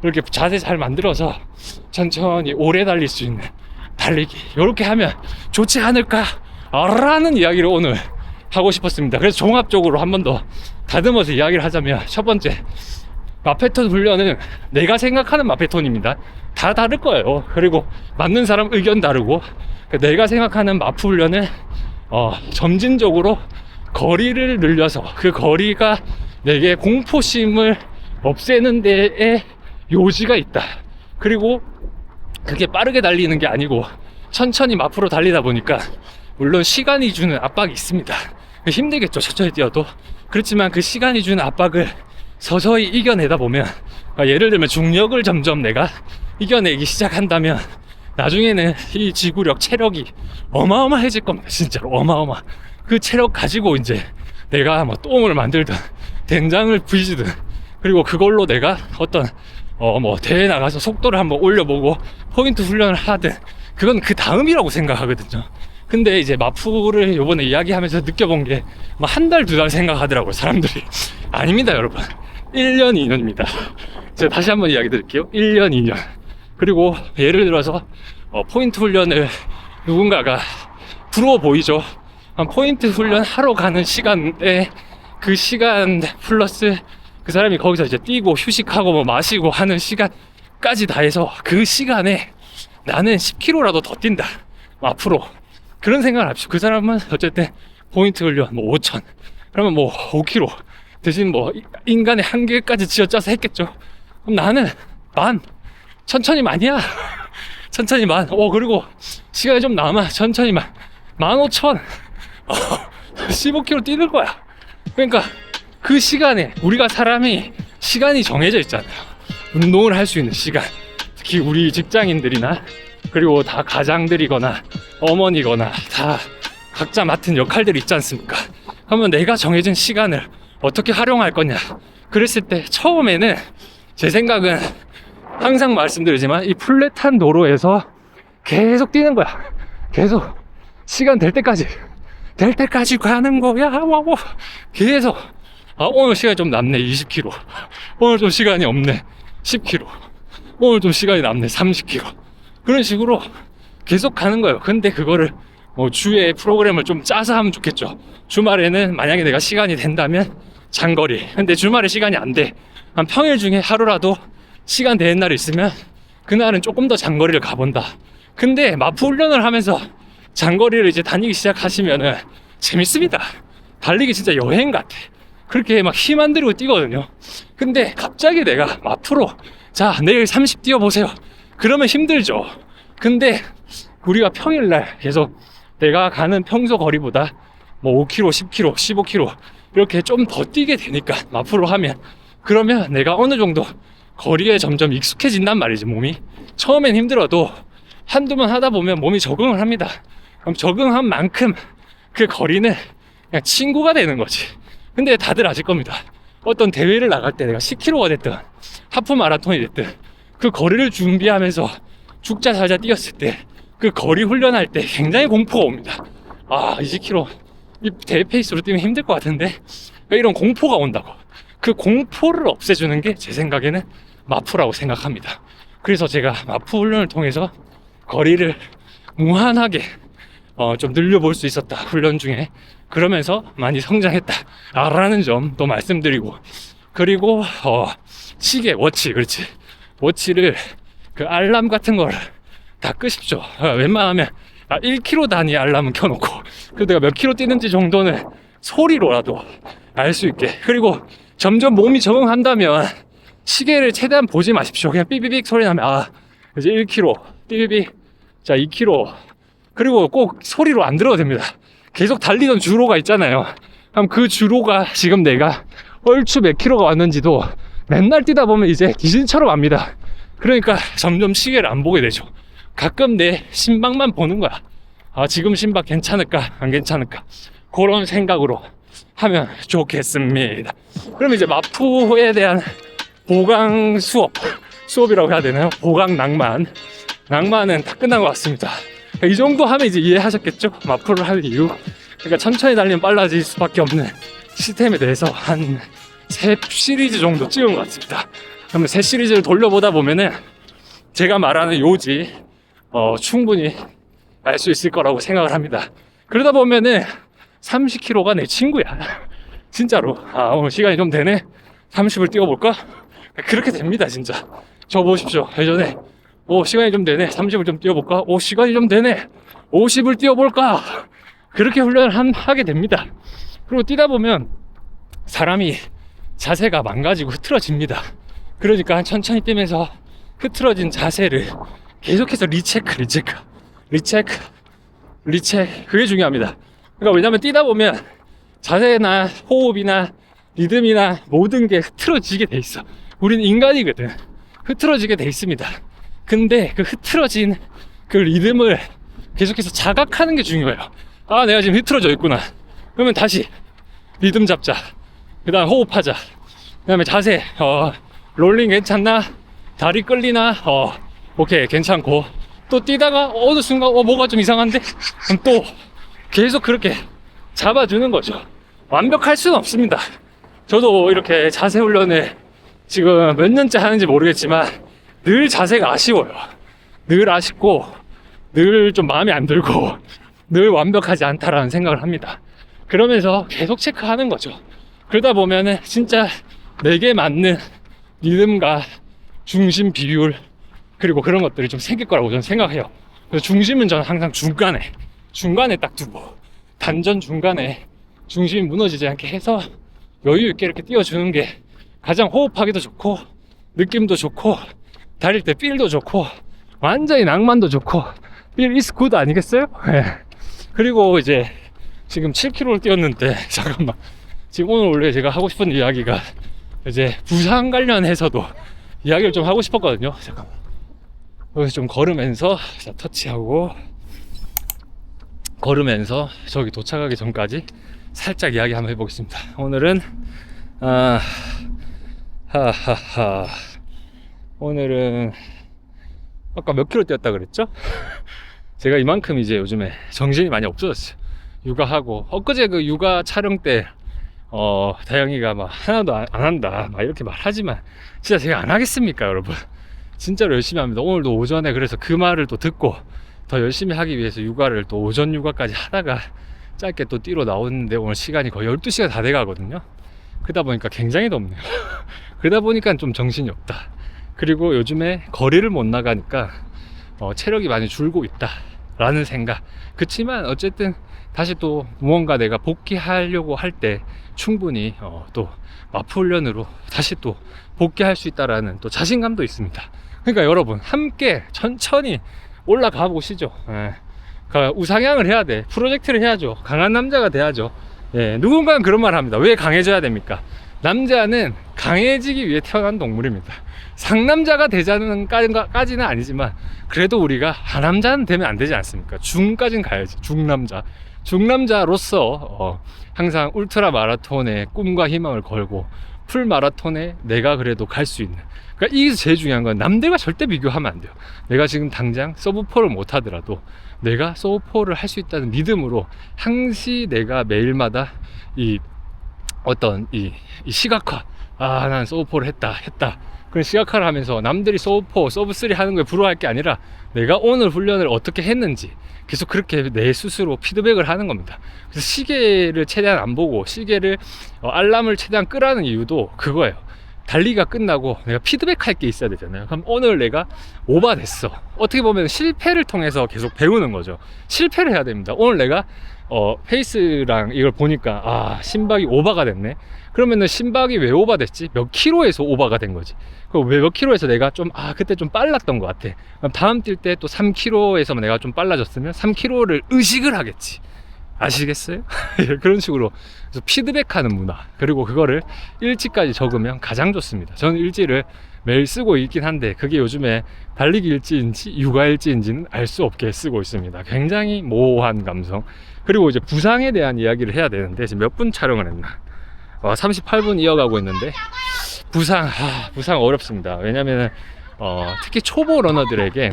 이렇게 자세 잘 만들어서 천천히 오래 달릴 수 있는 달리기, 이렇게 하면 좋지 않을까 라는 이야기를 오늘 하고 싶었습니다. 그래서 종합적으로 한 번 더 다듬어서 이야기를 하자면, 첫 번째, 마페톤 훈련은 내가 생각하는 마페톤입니다. 다 다를 거예요. 그리고 맞는 사람 의견 다르고, 내가 생각하는 마프 훈련은 점진적으로 거리를 늘려서 그 거리가 내게 공포심을 없애는 데에 요지가 있다. 그리고 그게 빠르게 달리는 게 아니고 천천히 앞으로 달리다 보니까 물론 시간이 주는 압박이 있습니다. 힘들겠죠, 천천히 뛰어도. 그렇지만 그 시간이 주는 압박을 서서히 이겨내다 보면, 예를 들면 중력을 점점 내가 이겨내기 시작한다면 나중에는 이 지구력, 체력이 어마어마해질 겁니다. 진짜로 어마어마. 그 체력 가지고 이제 내가 뭐 똥을 만들든 된장을 부이지든, 그리고 그걸로 내가 어떤 뭐 대회 나가서 속도를 한번 올려보고 포인트 훈련을 하든, 그건 그 다음이라고 생각하거든요. 근데 이제 마푸를 요번에 이야기하면서 느껴본 게 뭐 한 달, 두 달 생각하더라고요, 사람들이. 아닙니다, 여러분. 1년, 2년입니다. 제가 다시 한번 이야기 드릴게요. 1년, 2년. 그리고 예를 들어서 포인트 훈련을 누군가가 부러워 보이죠. 포인트 훈련 하러 가는 시간에 그 시간 플러스 그 사람이 거기서 이제 뛰고 휴식하고 뭐 마시고 하는 시간까지 다 해서 그 시간에 나는 10km라도 더 뛴다, 앞으로. 그런 생각을 합시다. 그 사람은 어쨌든 포인트 훈련 뭐 5,000, 그러면 뭐 5km 대신 뭐 인간의 한계까지 쥐어짜서 했겠죠. 그럼 나는 천천히 만이야. 천천히 만. 그리고 시간이 좀 남아. 천천히 15,000 15km 뛰는 거야. 그러니까 그 시간에 우리가 사람이 시간이 정해져 있잖아요. 운동을 할 수 있는 시간. 특히 우리 직장인들이나 그리고 다 가장들이거나 어머니거나 다 각자 맡은 역할들이 있지 않습니까? 그러면 내가 정해진 시간을 어떻게 활용할 거냐. 그랬을 때 처음에는 제 생각은 항상 말씀드리지만 이 플랫한 도로에서 계속 뛰는 거야. 계속 시간 될 때까지 가는 거야. 계속 오늘 시간이 좀 남네, 20km. 오늘 좀 시간이 없네, 10km. 오늘 좀 시간이 남네, 30km. 그런 식으로 계속 가는 거예요. 근데 그거를 뭐 주에 프로그램을 좀 짜서 하면 좋겠죠. 주말에는 만약에 내가 시간이 된다면 장거리. 근데 주말에 시간이 안 돼. 한 평일 중에 하루라도 시간 되는 날이 있으면 그날은 조금 더 장거리를 가본다. 근데 마프 훈련을 하면서 장거리를 이제 다니기 시작하시면은 재밌습니다. 달리기 진짜 여행 같아. 그렇게 막 힘 안 들이고 뛰거든요. 근데 갑자기 내가 마프로 자, 내일 30 뛰어보세요. 그러면 힘들죠. 근데 우리가 평일날 계속 내가 가는 평소 거리보다 뭐 5km, 10km, 15km 이렇게 좀 더 뛰게 되니까 마프로 하면, 그러면 내가 어느 정도 거리에 점점 익숙해진단 말이지. 몸이 처음엔 힘들어도 한두 번 하다 보면 몸이 적응을 합니다. 그럼 적응한 만큼 그 거리는 그냥 친구가 되는 거지. 근데 다들 아실 겁니다. 어떤 대회를 나갈 때 내가 10km가 됐든 하프 마라톤이 됐든 그 거리를 준비하면서 죽자 살자 뛰었을 때, 그 거리 훈련할 때 굉장히 공포가 옵니다. 20km 이 대 페이스로 뛰면 힘들 것 같은데, 이런 공포가 온다고. 그 공포를 없애주는 게 제 생각에는 마프라고 생각합니다. 그래서 제가 마프 훈련을 통해서 거리를 무한하게 좀 늘려볼 수 있었다, 훈련 중에. 그러면서 많이 성장했다 라는 점도 말씀드리고, 그리고 시계, 그렇지. 워치를 그 알람 같은 걸 다 끄십시오. 웬만하면 1km 단위 알람은 켜놓고, 그래도 내가 몇 킬로 뛰는지 정도는 소리로라도 알 수 있게. 그리고 점점 몸이 적응한다면 시계를 최대한 보지 마십시오. 그냥 삐삐빅 소리 나면 이제 1km 삐삐빅, 자 2km. 그리고 꼭 소리로 안 들어도 됩니다. 계속 달리던 주로가 있잖아요. 그럼 그 주로가 지금 내가 얼추 몇 킬로가 왔는지도 맨날 뛰다 보면 이제 귀신처럼 압니다. 그러니까 점점 시계를 안 보게 되죠. 가끔 내 심박만 보는 거야. 지금 심박 괜찮을까 안 괜찮을까, 그런 생각으로 하면 좋겠습니다. 그럼 이제 마푸에 대한 보강 수업이라고 해야 되나요? 보강 낭만은 다 끝난 것 같습니다. 이 정도 하면 이제 이해하셨겠죠? 마푸를 할 이유. 그러니까 천천히 달리면 빨라질 수밖에 없는 시스템에 대해서 한 3시리즈 정도 찍은 것 같습니다. 그러면 3시리즈를 돌려보다 보면은 제가 말하는 요지 충분히 알 수 있을 거라고 생각을 합니다. 그러다 보면은 30km가 내 친구야. 진짜로. 오늘 시간이 좀 되네, 30을 뛰어볼까? 그렇게 됩니다. 진짜 저 보십시오. 예전에 시간이 좀 되네, 30을 좀 뛰어볼까? 시간이 좀 되네, 50을 뛰어볼까? 그렇게 훈련을 하게 됩니다. 그리고 뛰다 보면 사람이 자세가 망가지고 흐트러집니다. 그러니까 천천히 뛰면서 흐트러진 자세를 계속해서 리체크 그게 중요합니다. 그러니까 왜냐면 뛰다 보면 자세나 호흡이나 리듬이나 모든 게 흐트러지게 돼 있어. 우리는 인간이거든. 흐트러지게 돼 있습니다. 근데 그 흐트러진 그 리듬을 계속해서 자각하는 게 중요해요. 아, 내가 지금 흐트러져 있구나. 그러면 다시 리듬 잡자. 그 다음 호흡하자. 그 다음에 자세, 롤링 괜찮나? 다리 끌리나? 오케이, 괜찮고. 또 뛰다가 어느 순간 뭐가 좀 이상한데? 그럼 또 계속 그렇게 잡아주는 거죠. 완벽할 수는 없습니다. 저도 이렇게 자세 훈련을 지금 몇 년째 하는지 모르겠지만 늘 자세가 아쉬워요. 늘 아쉽고 늘 좀 마음에 안 들고 늘 완벽하지 않다라는 생각을 합니다. 그러면서 계속 체크하는 거죠. 그러다 보면은 진짜 내게 맞는 리듬과 중심 비율 그리고 그런 것들이 좀 생길 거라고 저는 생각해요. 그래서 중심은 저는 항상 중간에 딱 두고 단전 중간에 중심이 무너지지 않게 해서 여유 있게 이렇게 띄워주는 게 가장 호흡하기도 좋고 느낌도 좋고 달릴 때 필도 좋고 완전히 낭만도 좋고 필 is good 아니겠어요? 네. 그리고 이제 지금 7km를 뛰었는데 잠깐만 지금 오늘 원래 제가 하고 싶은 이야기가 이제 부상 관련해서도 이야기를 좀 하고 싶었거든요. 잠깐만 여기서 좀 걸으면서 자, 터치하고 걸으면서 저기 도착하기 전까지 살짝 이야기 한번 해보겠습니다. 오늘은 오늘은 아까 몇 킬로 뛰었다 그랬죠? 제가 이만큼 이제 요즘에 정신이 많이 없어졌어요. 육아하고 엊그제 그 육아 촬영 때 다영이가 막 하나도 안 한다 막 이렇게 말하지만 진짜 제가 안 하겠습니까 여러분? 진짜로 열심히 합니다. 오늘도 오전에 그래서 그 말을 또 듣고 더 열심히 하기 위해서 육아를 또 오전 육아까지 하다가 짧게 또 뛰러 나오는데 오늘 시간이 거의 12시가 다 돼가거든요. 그러다 보니까 굉장히 덥네요. 그러다 보니까 좀 정신이 없다. 그리고 요즘에 거리를 못 나가니까 체력이 많이 줄고 있다 라는 생각. 그치만 어쨌든 다시 또 무언가 내가 복귀하려고 할 때 충분히 또 마프 훈련으로 다시 또 복귀할 수 있다라는 또 자신감도 있습니다. 그러니까 여러분 함께 천천히 올라가 보시죠. 그러니까 우상향을 해야 돼. 프로젝트를 해야죠. 강한 남자가 돼야죠. 예, 누군가는 그런 말 합니다. 왜 강해져야 됩니까? 남자는 강해지기 위해 태어난 동물입니다. 상남자가 되자는 까지는 아니지만 그래도 우리가 하남자는 되면 안 되지 않습니까? 중까지는 가야지. 중남자로서 항상 울트라 마라톤에 꿈과 희망을 걸고 풀 마라톤에 내가 그래도 갈 수 있는, 그러니까 이게 제일 중요한 건 남들과 절대 비교하면 안 돼요. 내가 지금 당장 서브4를 못 하더라도 내가 서브4를 할 수 있다는 믿음으로 항시 내가 매일마다 이 어떤 이 시각화, 난 서브4를 했다 그런 시각화를 하면서 남들이 서브4, 서브3 하는 거에 부러워할 게 아니라 내가 오늘 훈련을 어떻게 했는지 계속 그렇게 내 스스로 피드백을 하는 겁니다. 그래서 시계를 최대한 안 보고 시계를 알람을 최대한 끄라는 이유도 그거예요. 달리기가 끝나고 내가 피드백할 게 있어야 되잖아요. 그럼 오늘 내가 오버됐어. 어떻게 보면 실패를 통해서 계속 배우는 거죠. 실패를 해야 됩니다. 오늘 내가 페이스랑 이걸 보니까 심박이 오버가 됐네. 그러면은 심박이 왜 오버됐지? 몇 킬로에서 오버가 된 거지. 그럼 왜 몇 킬로에서 내가 좀 그때 좀 빨랐던 것 같아. 그럼 다음 뛸 때 또 3킬로에서 내가 좀 빨라졌으면 3킬로를 의식을 하겠지. 아시겠어요? 그런 식으로 그래서 피드백하는 문화, 그리고 그거를 일지까지 적으면 가장 좋습니다. 저는 일지를 매일 쓰고 있긴 한데 그게 요즘에 달리기 일지인지 육아 일지인지는 알 수 없게 쓰고 있습니다. 굉장히 모호한 감성. 그리고 이제 부상에 대한 이야기를 해야 되는데 지금 몇 분 촬영을 했나? 38분 이어가고 있는데 부상 어렵습니다. 왜냐면은 특히 초보 러너들에게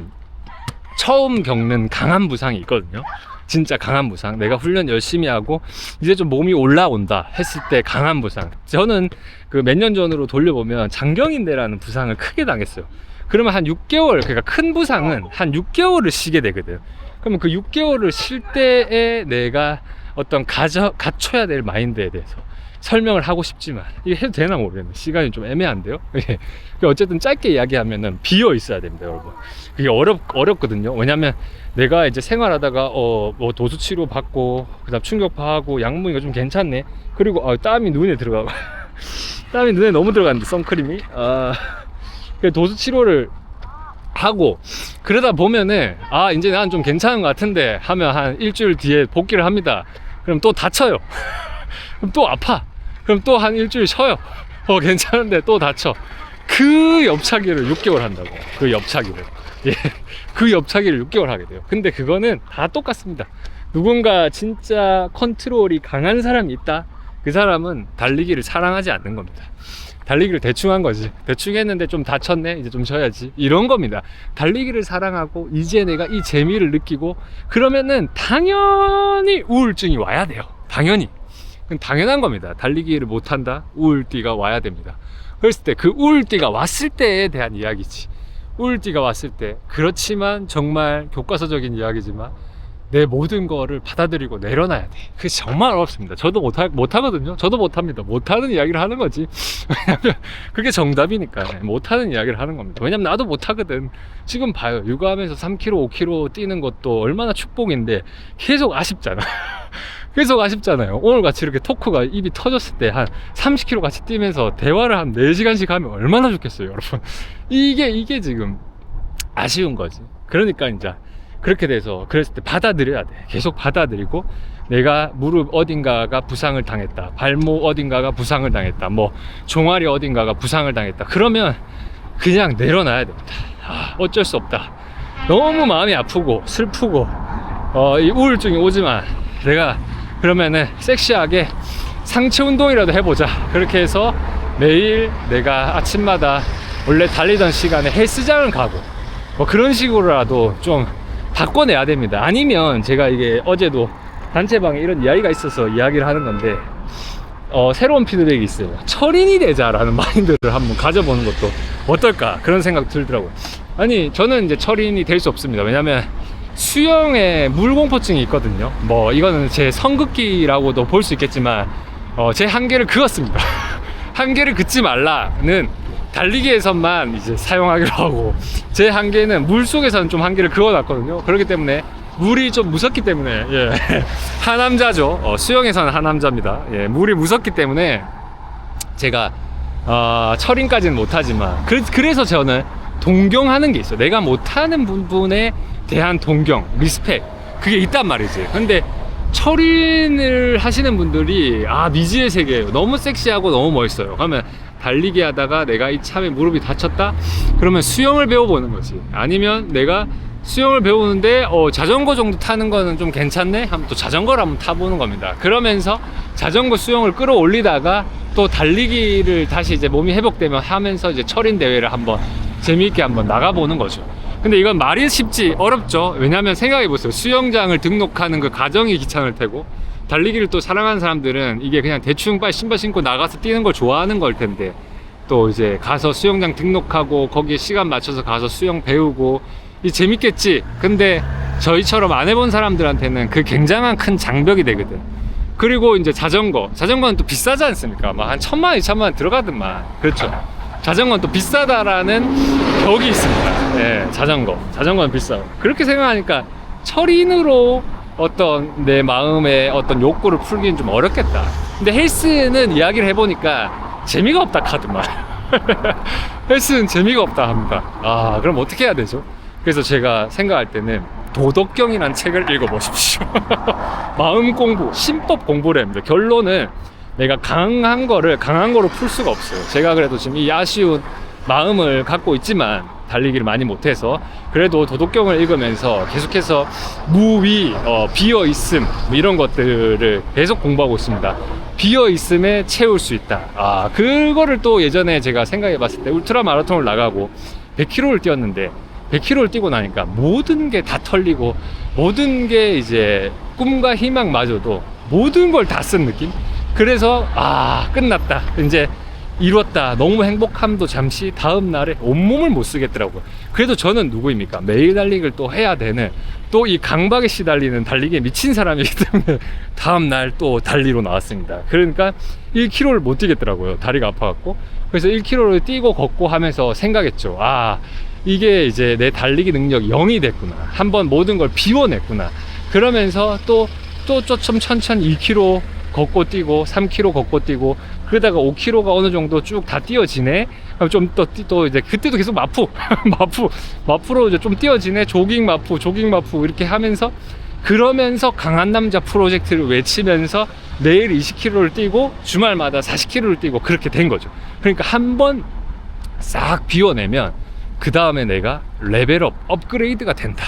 처음 겪는 강한 부상이 있거든요. 진짜 강한 부상, 내가 훈련 열심히 하고 이제 좀 몸이 올라온다 했을 때 강한 부상. 저는 그 몇 년 전으로 돌려보면 장경인대라는 부상을 크게 당했어요. 그러면 한 6개월, 그러니까 큰 부상은 한 6개월을 쉬게 되거든. 그러면 그 6개월을 쉴 때에 내가 어떤 갖춰야 될 마인드에 대해서 설명을 하고 싶지만 이게 해도 되나 모르겠네. 시간이 좀 애매한데요. 어쨌든 짧게 이야기하면은 비어 있어야 됩니다, 여러분. 그게 어렵거든요. 왜냐면 내가 이제 생활하다가 뭐 도수 치료 받고 그다음 충격파하고 약물 이거 좀 괜찮네. 그리고 땀이 눈에 들어가고 땀이 눈에 너무 들어갔는데 선크림이. 그래서 도수 치료를 하고 그러다 보면은 이제 난 좀 괜찮은 것 같은데 하면 한 일주일 뒤에 복귀를 합니다. 그럼 또 다쳐요. 그럼 또 아파. 그럼 또 한 일주일 쉬어요. 괜찮은데 또 다쳐. 그 옆차기를 6개월 한다고. 그 옆차기를. 예. 그 옆차기를 6개월 하게 돼요. 근데 그거는 다 똑같습니다. 누군가 진짜 컨트롤이 강한 사람이 있다. 그 사람은 달리기를 사랑하지 않는 겁니다. 달리기를 대충 한 거지. 대충 했는데 좀 다쳤네. 이제 좀 쉬어야지. 이런 겁니다. 달리기를 사랑하고 이제 내가 이 재미를 느끼고 그러면은 당연히 우울증이 와야 돼요. 당연히. 그건 당연한 겁니다. 달리기를 못한다. 우울띠가 와야 됩니다. 그랬을 때 그 우울띠가 왔을 때에 대한 이야기지. 우울띠가 왔을 때. 그렇지만 정말 교과서적인 이야기지만 내 모든 거를 받아들이고 내려놔야 돼. 그게 정말 어렵습니다. 저도 못하거든요. 저도 못합니다. 못하는 이야기를 하는 거지. 왜냐면 그게 정답이니까. 못하는 이야기를 하는 겁니다. 왜냐면 나도 못하거든. 지금 봐요. 육아하면서 3km, 5km 뛰는 것도 얼마나 축복인데 계속 아쉽잖아. 계속 아쉽잖아요. 오늘 같이 이렇게 토크가 입이 터졌을 때 한 30km 같이 뛰면서 대화를 한 4시간씩 하면 얼마나 좋겠어요, 여러분. 이게 지금 아쉬운 거지. 그러니까 이제 그렇게 돼서 그랬을 때 받아들여야 돼. 계속 받아들이고 내가 무릎 어딘가가 부상을 당했다. 발목 어딘가가 부상을 당했다. 뭐 종아리 어딘가가 부상을 당했다. 그러면 그냥 내려놔야 됩니다. 어쩔 수 없다. 너무 마음이 아프고 슬프고 이 우울증이 오지만 내가 그러면은 섹시하게 상체 운동이라도 해보자. 그렇게 해서 매일 내가 아침마다 원래 달리던 시간에 헬스장을 가고 뭐 그런 식으로라도 좀 바꿔내야 됩니다. 아니면 제가 이게 어제도 단체방에 이런 이야기가 있어서 이야기를 하는 건데 새로운 피드백이 있어요. 철인이 되자라는 마인드를 한번 가져보는 것도 어떨까 그런 생각 들더라고요. 아니 저는 이제 철인이 될 수 없습니다. 왜냐면 수영에 물공포증이 있거든요. 뭐 이거는 제 성급기라고도 볼 수 있겠지만 제 한계를 그었습니다. 한계를 긋지 말라는 달리기에서만 이제 사용하기로 하고 제 한계는 물속에서는 좀 한계를 그어놨거든요. 그렇기 때문에 물이 좀 무섭기 때문에 예. 하남자죠. 수영에서는 하남자입니다. 예. 물이 무섭기 때문에 제가 철인까지는 못하지만 그래서 저는 동경하는 게 있어요. 내가 못하는 부분에 대한 동경, 리스펙 그게 있단 말이지. 근데 철인을 하시는 분들이 미지의 세계예요. 너무 섹시하고 너무 멋있어요. 그러면 달리기 하다가 내가 이참에 무릎이 다쳤다? 그러면 수영을 배워보는 거지. 아니면 내가 수영을 배우는데 자전거 정도 타는 거는 좀 괜찮네? 하면 또 자전거를 한번 타보는 겁니다. 그러면서 자전거 수영을 끌어올리다가 또 달리기를 다시 이제 몸이 회복되면 하면서 이제 철인 대회를 한번 재미있게 한번 나가보는 거죠. 근데 이건 말이 쉽지 어렵죠. 왜냐면 생각해보세요. 수영장을 등록하는 그 과정이 귀찮을 테고 달리기를 또 사랑하는 사람들은 이게 그냥 대충 빨리 신발 신고 나가서 뛰는 걸 좋아하는 걸 텐데 또 이제 가서 수영장 등록하고 거기에 시간 맞춰서 가서 수영 배우고 이 재밌겠지. 근데 저희처럼 안 해본 사람들한테는 그 굉장한 큰 장벽이 되거든. 그리고 이제 자전거는 또 비싸지 않습니까? 막 한 1,000만, 2,000만 들어가더만. 그렇죠. 자전거는 또 비싸다라는 벽이 있습니다. 예, 자전거는 비싸고. 그렇게 생각하니까 철인으로 어떤 내 마음의 어떤 욕구를 풀기는 좀 어렵겠다. 근데 헬스는 이야기를 해보니까 재미가 없다 카드만. 헬스는 재미가 없다 합니다. 그럼 어떻게 해야 되죠? 그래서 제가 생각할 때는 도덕경이라는 책을 읽어보십시오. 마음 공부, 신법 공부를 합니다. 결론은 내가 강한 거로 풀 수가 없어요. 제가 그래도 지금 이 아쉬운 마음을 갖고 있지만 달리기를 많이 못해서 그래도 도덕경을 읽으면서 계속해서 무위, 비어있음 이런 것들을 계속 공부하고 있습니다. 비어있음에 채울 수 있다. 그거를 또 예전에 제가 생각해 봤을 때 울트라 마라톤을 나가고 100km를 뛰었는데 100km를 뛰고 나니까 모든 게 다 털리고 모든 게 이제 꿈과 희망마저도 모든 걸 다 쓴 느낌? 그래서 끝났다. 이제 이뤘다. 너무 행복함도 잠시 다음 날에 온몸을 못 쓰겠더라고요. 그래도 저는 누구입니까? 매일 달리기를 또 해야 되는 또 이 강박에 시달리는 달리기에 미친 사람이기 때문에 다음 날 또 달리러 나왔습니다. 그러니까 1km를 못 뛰겠더라고요. 다리가 아파갖고. 그래서 1km를 뛰고 걷고 하면서 생각했죠. 이게 이제 내 달리기 능력이 0이 됐구나. 한번 모든 걸 비워냈구나. 그러면서 또 좀 천천히 2km 걷고 뛰고 3km 걷고 뛰고 그러다가 5km가 어느 정도 쭉 다 뛰어지네. 그럼 좀 또 이제 그때도 계속 마푸로 이제 좀 뛰어지네. 조깅 마푸 이렇게 하면서, 그러면서 강한 남자 프로젝트를 외치면서 매일 20km를 뛰고 주말마다 40km를 뛰고 그렇게 된 거죠. 그러니까 한번 싹 비워내면 그 다음에 내가 레벨업, 업그레이드가 된다.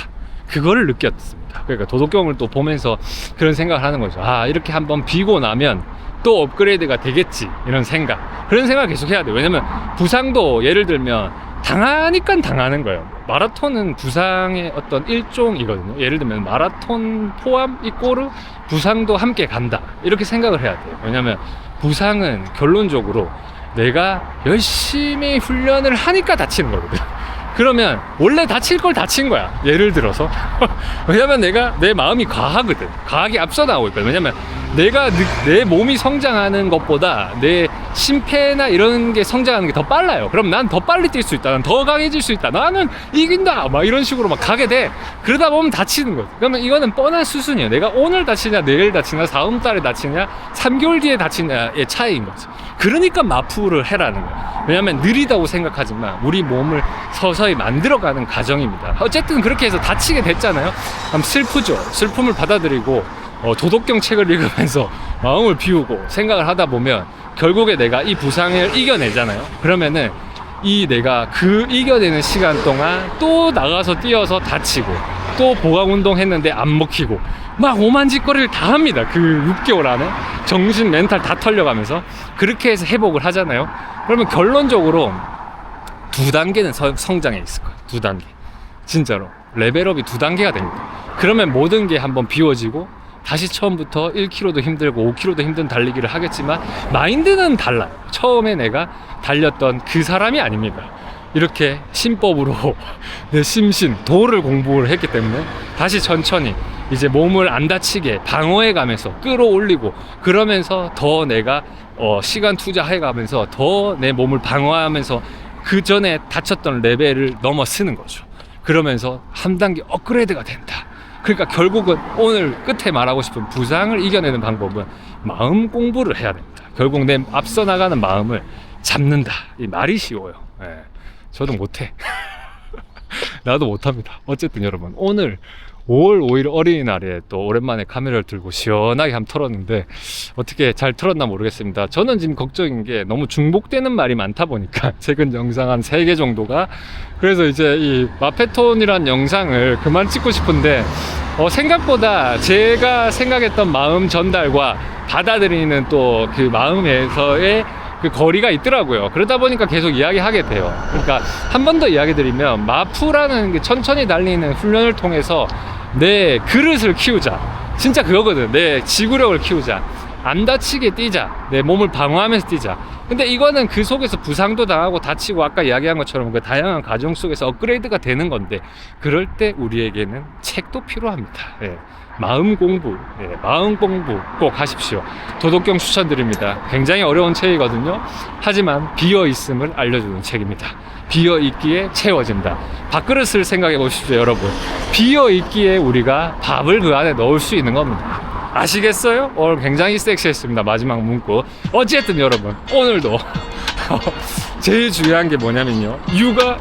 그거를 느꼈습니다. 그러니까 도덕경을 또 보면서 그런 생각을 하는 거죠. 아, 이렇게 한번 비고 나면 또 업그레이드가 되겠지, 이런 생각. 그런 생각을 계속 해야 돼요. 왜냐면 부상도 예를 들면 당하니까 당하는 거예요. 마라톤은 부상의 어떤 일종이거든요. 예를 들면 마라톤 포함 이꼬르 부상도 함께 간다, 이렇게 생각을 해야 돼요. 왜냐면 부상은 결론적으로 내가 열심히 훈련을 하니까 다치는 거거든. 그러면 원래 다칠 걸 다친 거야, 예를 들어서. 왜냐면 내 마음이 과하거든. 과하게 앞서 나오고 있거든. 왜냐면 내 몸이 성장하는 것보다 내 심폐나 이런 게 성장하는 게 더 빨라요. 그럼 난 더 빨리 뛸 수 있다, 난 더 강해질 수 있다, 나는 이긴다, 막 이런 식으로 막 가게 돼. 그러다 보면 다치는 거죠. 그러면 이거는 뻔한 수순이에요. 내가 오늘 다치냐, 내일 다치냐, 다음 달에 다치냐, 3개월 뒤에 다치냐의 차이인 거죠. 그러니까 마푸를 해라는 거예요. 왜냐면 느리다고 생각하지만 우리 몸을 서서히 만들어가는 과정입니다. 어쨌든 그렇게 해서 다치게 됐잖아요. 그럼 슬프죠. 슬픔을 받아들이고 도덕경 책을 읽으면서 마음을 비우고 생각을 하다 보면 결국에 내가 이 부상을 이겨내잖아요. 그러면은 내가 그 이겨내는 시간 동안 또 나가서 뛰어서 다치고 또 보강 운동 했는데 안 먹히고 막 오만짓거리를 다 합니다. 그 6개월 안에 정신 멘탈 다 털려가면서 그렇게 해서 회복을 하잖아요. 그러면 결론적으로 2단계는 성장해 있을 거예요. 2단계. 진짜로 레벨업이 2단계가 됩니다. 그러면 모든 게 한번 비워지고 다시 처음부터 1km도 힘들고 5km도 힘든 달리기를 하겠지만 마인드는 달라요. 처음에 내가 달렸던 그 사람이 아닙니다. 이렇게 신법으로 내 심신, 도를 공부를 했기 때문에 다시 천천히 이제 몸을 안 다치게 방어해 가면서 끌어올리고, 그러면서 더 내가 시간 투자해 가면서 더 내 몸을 방어하면서 그 전에 다쳤던 레벨을 넘어서는 거죠. 그러면서 한 단계 업그레이드가 된다. 그러니까 결국은 오늘 끝에 말하고 싶은 부상을 이겨내는 방법은 마음 공부를 해야 됩니다. 결국 내 앞서 나가는 마음을 잡는다. 이 말이 쉬워요. 예. 저도 못해. 나도 못합니다. 어쨌든 여러분, 오늘 5월 5일 어린이날에 또 오랜만에 카메라를 들고 시원하게 한번 털었는데 어떻게 잘 털었나 모르겠습니다. 저는 지금 걱정인 게 너무 중복되는 말이 많다 보니까 최근 영상 한 3개 정도가, 그래서 이제 이 마페톤이란 영상을 그만 찍고 싶은데 생각보다 제가 생각했던 마음 전달과 받아들이는 또 그 마음에서의 그 거리가 있더라고요. 그러다 보니까 계속 이야기하게 돼요. 그러니까 한 번 더 이야기 드리면 마푸라는 게 천천히 달리는 훈련을 통해서 내 그릇을 키우자. 진짜 그거거든. 내 지구력을 키우자. 안 다치게 뛰자. 내 몸을 방어하면서 뛰자. 근데 이거는 그 속에서 부상도 당하고 다치고 아까 이야기한 것처럼 그 다양한 과정 속에서 업그레이드가 되는 건데, 그럴 때 우리에게는 책도 필요합니다. 예. 마음 공부 꼭 하십시오. 도덕경 추천드립니다. 굉장히 어려운 책이거든요. 하지만 비어있음을 알려주는 책입니다. 비어있기에 채워진다. 밥그릇을 생각해 보십시오, 여러분. 비어있기에 우리가 밥을 그 안에 넣을 수 있는 겁니다. 아시겠어요? 오늘 굉장히 섹시했습니다. 마지막 문구. 어쨌든 여러분, 오늘도 제일 중요한 게 뭐냐면요, 육아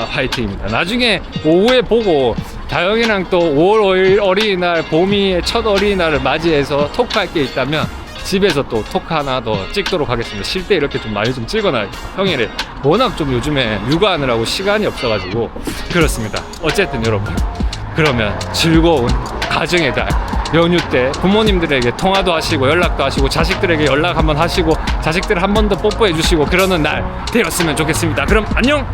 화이팅입니다. 나중에 오후에 보고 다영이랑 또 5월 5일 어린이날, 봄이의 첫 어린이날을 맞이해서 토크할 게 있다면 집에서 또 토크 하나 더 찍도록 하겠습니다. 쉴 때 이렇게 좀 많이 좀 찍어놔요. 형이래 워낙 좀 요즘에 육아하느라고 시간이 없어가지고 그렇습니다. 어쨌든 여러분, 그러면 즐거운 가정의 달 연휴 때 부모님들에게 통화도 하시고 연락도 하시고 자식들에게 연락 한번 하시고 자식들 한 번 더 뽀뽀해 주시고 그러는 날 되었으면 좋겠습니다. 그럼 안녕!